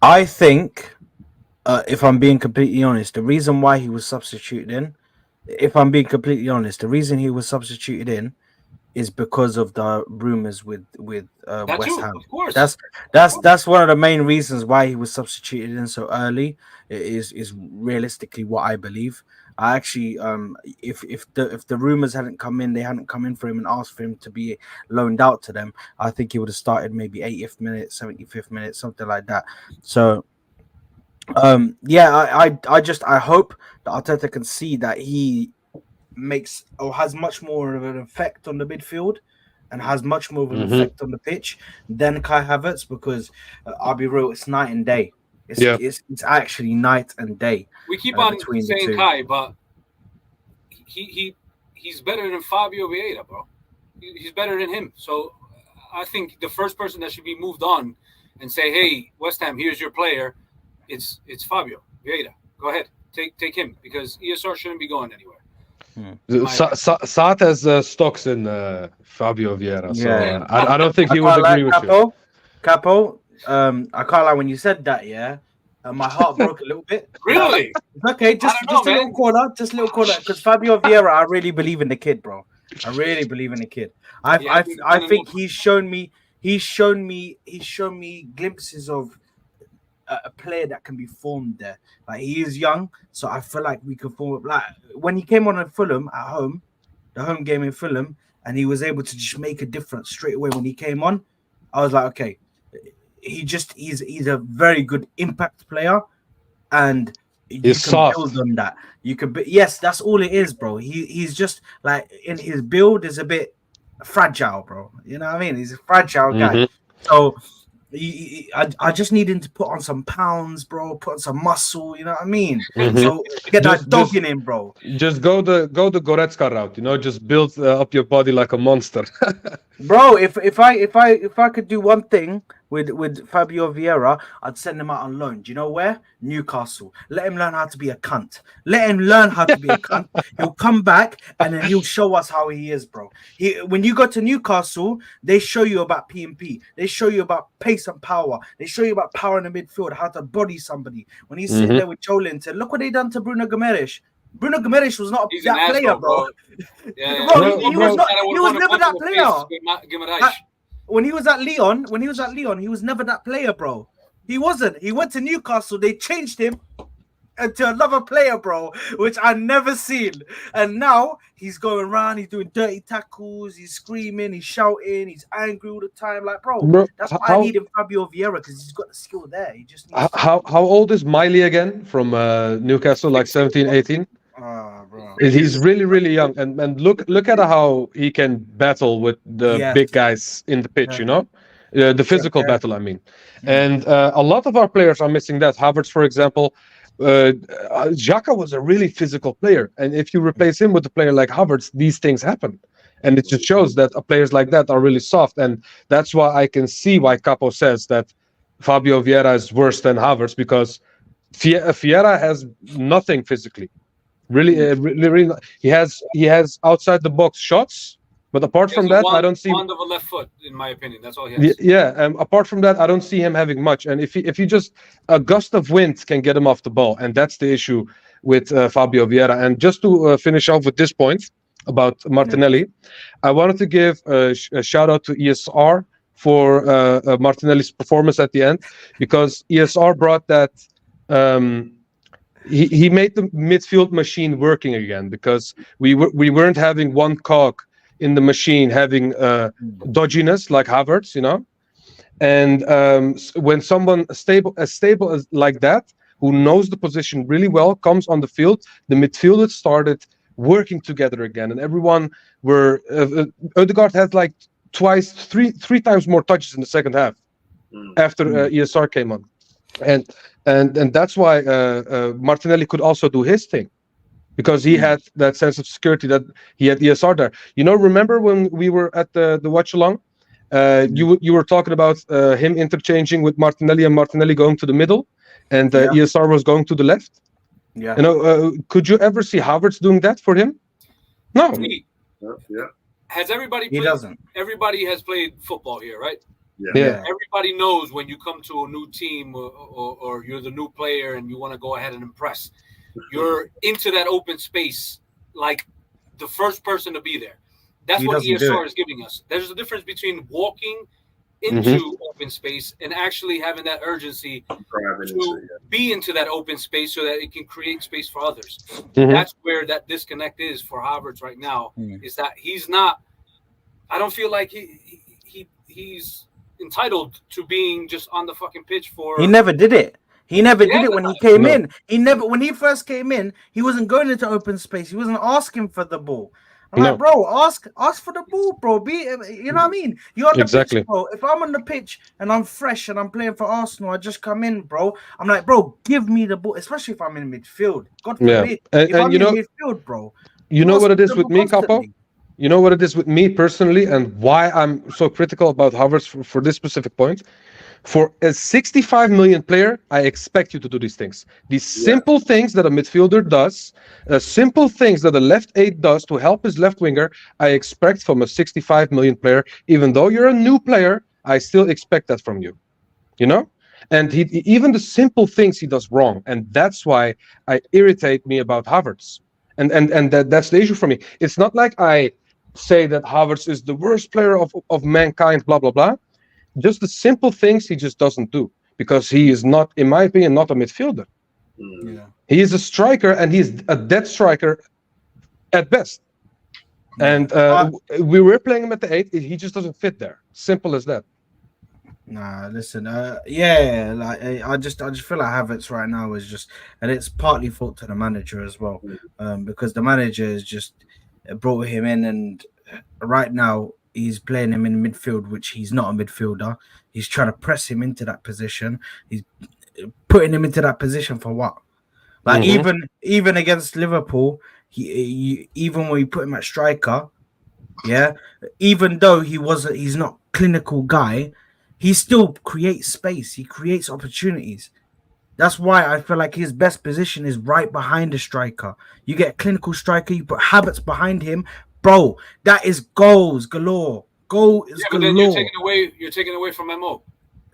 I think, if I'm being completely honest, the reason why he was substituted in, the reason he was substituted in is because of the rumors with West Ham. Of course. That's one of the main reasons why he was substituted in so early. Is realistically what I believe. I actually, if the rumors hadn't come in, they hadn't come in for him and asked for him to be loaned out to them, I think he would have started maybe 80th minute, 75th minute, something like that. So, I hope that Arteta can see that he makes or has much more of an effect on the midfield and has much more of an effect on the pitch than Kai Havertz, because I'll be real, it's night and day. It's actually night and day. We keep on saying Kai, but he's better than Fabio Vieira, bro. He's better than him. So I think the first person that should be moved on and say, hey, West Ham, here's your player. It's Fabio Vieira. Go ahead, take him, because ESR shouldn't be going anywhere. Saad has stocks in Fabio Vieira, so I don't think he would agree with you. Capo, I can't lie, when you said that, my heart broke a little bit. Really? Okay, just a little corner, because Fabio Vieira, I really believe in the kid, bro. I really believe in the kid. I think he's shown me glimpses of a player that can be formed there. Like, he is young, so I feel like we could form. Like, when he came on at Fulham at home, the home game in Fulham, and he was able to just make a difference straight away when he came on, I was like, okay, he's a very good impact player, and you can build on that. You could, yes, that's all it is, bro. He's just like, in his build is a bit fragile, bro. You know what I mean? He's a fragile guy. So I just need him to put on some pounds, bro. Put on some muscle. You know what I mean? So get that dog in him, bro. Just go the Goretzka route. Just build up your body like a monster. Bro, if I could do one thing with Fabio Vieira, I'd send him out on loan. Do you know where? Newcastle. Let him learn how to be a cunt. Let him learn how to be a cunt. He'll come back and then he'll show us how he is, bro. When you go to Newcastle, they show you about P&P. They show you about pace and power. They show you about power in the midfield, how to body somebody. When he's sitting there with Jolinton, look what they done to Bruno Gomes. Bruno Gomes was not He's an that player, asshole, bro. Yeah, Bro, he was not. He was never that player. When he was at Leon, he was never that player, bro. He wasn't. He went to Newcastle. They changed him to another player, bro, which I never seen. And now he's going around. He's doing dirty tackles. He's screaming. He's shouting. He's angry all the time. Like, bro, that's why I need him Fabio Vieira, because he's got the skill there. He just needs how old is Miley again from Newcastle? Like 17, 18? Bro. He's really young, and look at how he can battle with the big guys in the pitch. You know, the physical battle. I mean, and a lot of our players are missing that. Havertz, for example, Xhaka was a really physical player, and if you replace him with a player like Havertz, these things happen, and it just shows that players like that are really soft, and that's why I can see why Capo says that Fabio Vieira is worse than Havertz, because Vieira has nothing physically. Really, he has outside the box shots, but apart from that, I don't see one of a left foot, in my opinion. That's all he has. Yeah, apart from that, I don't see him having much. And if he just a gust of wind can get him off the ball, and that's the issue with Fabio Vieira. And just to finish off with this point about Martinelli, I wanted to give a shout out to ESR for Martinelli's performance at the end, because ESR brought that. He made the midfield machine working again, because we weren't having one cog in the machine having dodginess like Havertz, you know. And when someone stable as like that, who knows the position really well, comes on the field, the midfielders started working together again, and everyone were. Ødegaard had like three times more touches in the second half after ESR came on. And that's why Martinelli could also do his thing, because he had that sense of security that he had ESR there. You know, remember when we were at the watch along, you were talking about him interchanging with Martinelli and Martinelli going to the middle, and ESR was going to the left. Yeah. You know, could you ever see Havertz doing that for him? No. Yeah. Has everybody? He doesn't. Everybody has played football here, right? Yeah. Everybody knows when you come to a new team or you're the new player and you want to go ahead and impress, you're into that open space like the first person to be there. That's what ESR is giving us. There's a difference between walking into open space and actually having that urgency to be into that open space so that it can create space for others. That's where that disconnect is for Havertz right now, is that he's not, I don't feel like he's entitled to being just on the fucking pitch for. He never did it. He never did it when he came in. When he first came in, he wasn't going into open space. He wasn't asking for the ball. I'm like, bro, ask for the ball, bro. You know what I mean? You're on the pitch, bro. If I'm on the pitch and I'm fresh and I'm playing for Arsenal, I just come in, bro. I'm like, bro, give me the ball, especially if I'm in midfield. God forbid. If I'm in midfield, bro. You know what it is with me, Capo? You know what it is with me personally, and why I'm so critical about Havertz for this specific point? For a 65 million player, I expect you to do these things. These simple things that a midfielder does, simple things that a left 8 does to help his left winger, I expect from a 65 million player. Even though you're a new player, I still expect that from you. You know? And even the simple things he does wrong. And that's why I irritate me about Havertz. And that's the issue for me. It's not like I say that Havertz is the worst player of mankind, blah, blah, blah. Just the simple things he just doesn't do, because he is not, in my opinion, not a midfielder. He is a striker, and he's a dead striker at best. And we were playing him at the 8. He just doesn't fit there. Simple as that. Nah, listen, like I just feel like Havertz right now is just, and it's partly fault to the manager as well, because the manager has just brought him in, and right now he's playing him in midfield, which he's not a midfielder. He's trying to press him into that position. He's putting him into that position for what? Like even against Liverpool, he even when we put him at striker, even though he's not clinical guy, he still creates space. He creates opportunities. That's why I feel like his best position is right behind the striker. You get a clinical striker, you put Havertz behind him, bro. That is goals galore. Goal is Yeah, but then you're galore. taking away from Mo.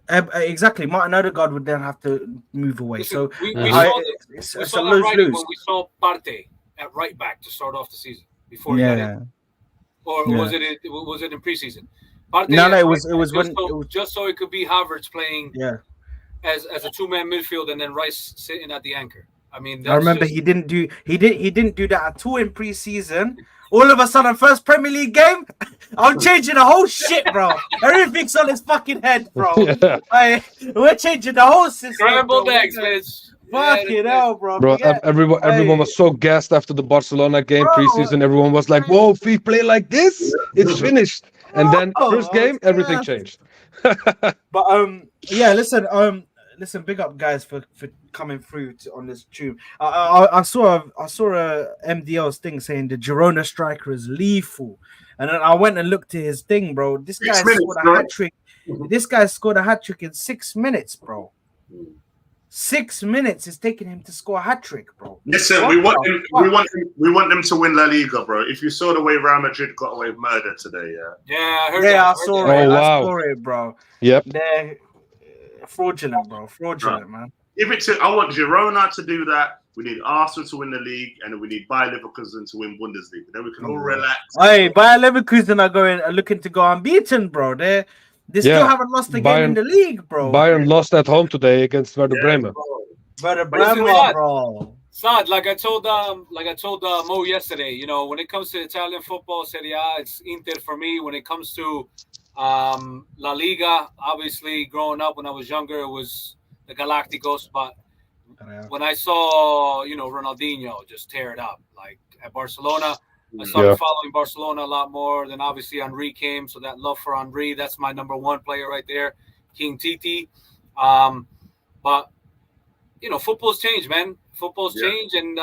Exactly. Martin Odegaard would then have to move away. Listen, so we it's saw a that writing lose-lose. when we saw Partey at right back to start off the season before he got Yeah. in, or Yeah. was it in preseason? Partey No, at it was right back, when just so, it was, just so it could be Havertz playing yeah. as a 2-man midfield and then Rice sitting at the anchor. I mean, I remember he didn't do that at all in preseason. All of a sudden, first Premier League game, I'm changing the whole shit, bro. Everything's on his fucking head, bro. Yeah. We're changing the whole system. scrambled bro. eggs, bitch. Fucking hell, bro. Bro, Forget- everyone was so gassed after the Barcelona game Bro, preseason. Everyone was like, "Whoa, if we play like this, it's finished." And then Bro, first I was game, everything gassed. changed. But yeah, listen, big up guys for coming through on this tube. I saw a MDL's thing saying the Girona striker is lethal, and then I went and looked at his thing, bro. This guy 6 minutes, scored a bro. hat trick. This guy scored a hat trick in 6 minutes, bro. 6 minutes is taking him to score a hat trick, bro. Listen, What we want the them, fuck? we want them to win La Liga, bro. If you saw the way Real Madrid got away with murder today, Yeah, I heard Yeah, that. I saw that. it. Oh, I wow. saw it, bro. Yep. They're fraudulent, bro. Fraudulent, man. I want Girona to do that. We need Arsenal to win the league, and we need Bayer Leverkusen to win Bundesliga. Then we can all relax. Hey, Bayer Leverkusen are looking to go unbeaten, bro. They still Yeah, haven't lost a game in Bayern- the league, bro. Bayern lost at home today against Werder Bremen. Brother Listen, Bremer, Rod. bro. Sad, like I told Mo yesterday, you know, when it comes to Italian football, Serie A, it's Inter for me. When it comes to La Liga, obviously growing up when I was younger, it was the Galacticos. But when I saw, you know, Ronaldinho just tear it up, like at Barcelona, I started following Barcelona a lot more. Then obviously Henry came, so that love for Henry, that's my number one player right there, King Titi. But you know, football's changed, man. Football's changed, and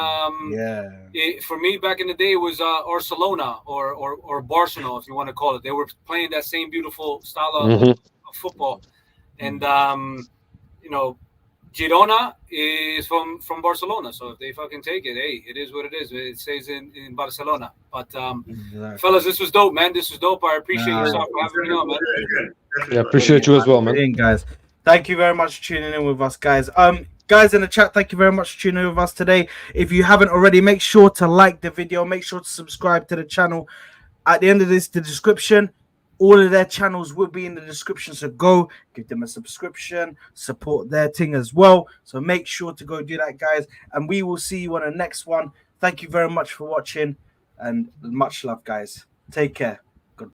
for me back in the day, it was Barcelona or Barcelona, if you want to call it. They were playing that same beautiful style of football, and you know, Girona is from Barcelona, so if they fucking take it, hey, it is what it is. It stays in Barcelona. But fellas, this was dope, man. This was dope. I appreciate yourself for having me on, man. Yeah, appreciate you as well, man. Brilliant, guys. Thank you very much for tuning in with us, guys. Guys in the chat, thank you very much for tuning in with us today. If you haven't already, make sure to like the video. Make sure to subscribe to the channel. At the end of this, the description, all of their channels will be in the description. So go give them a subscription, support their thing as well. So make sure to go do that, guys. And we will see you on the next one. Thank you very much for watching and much love, guys. Take care.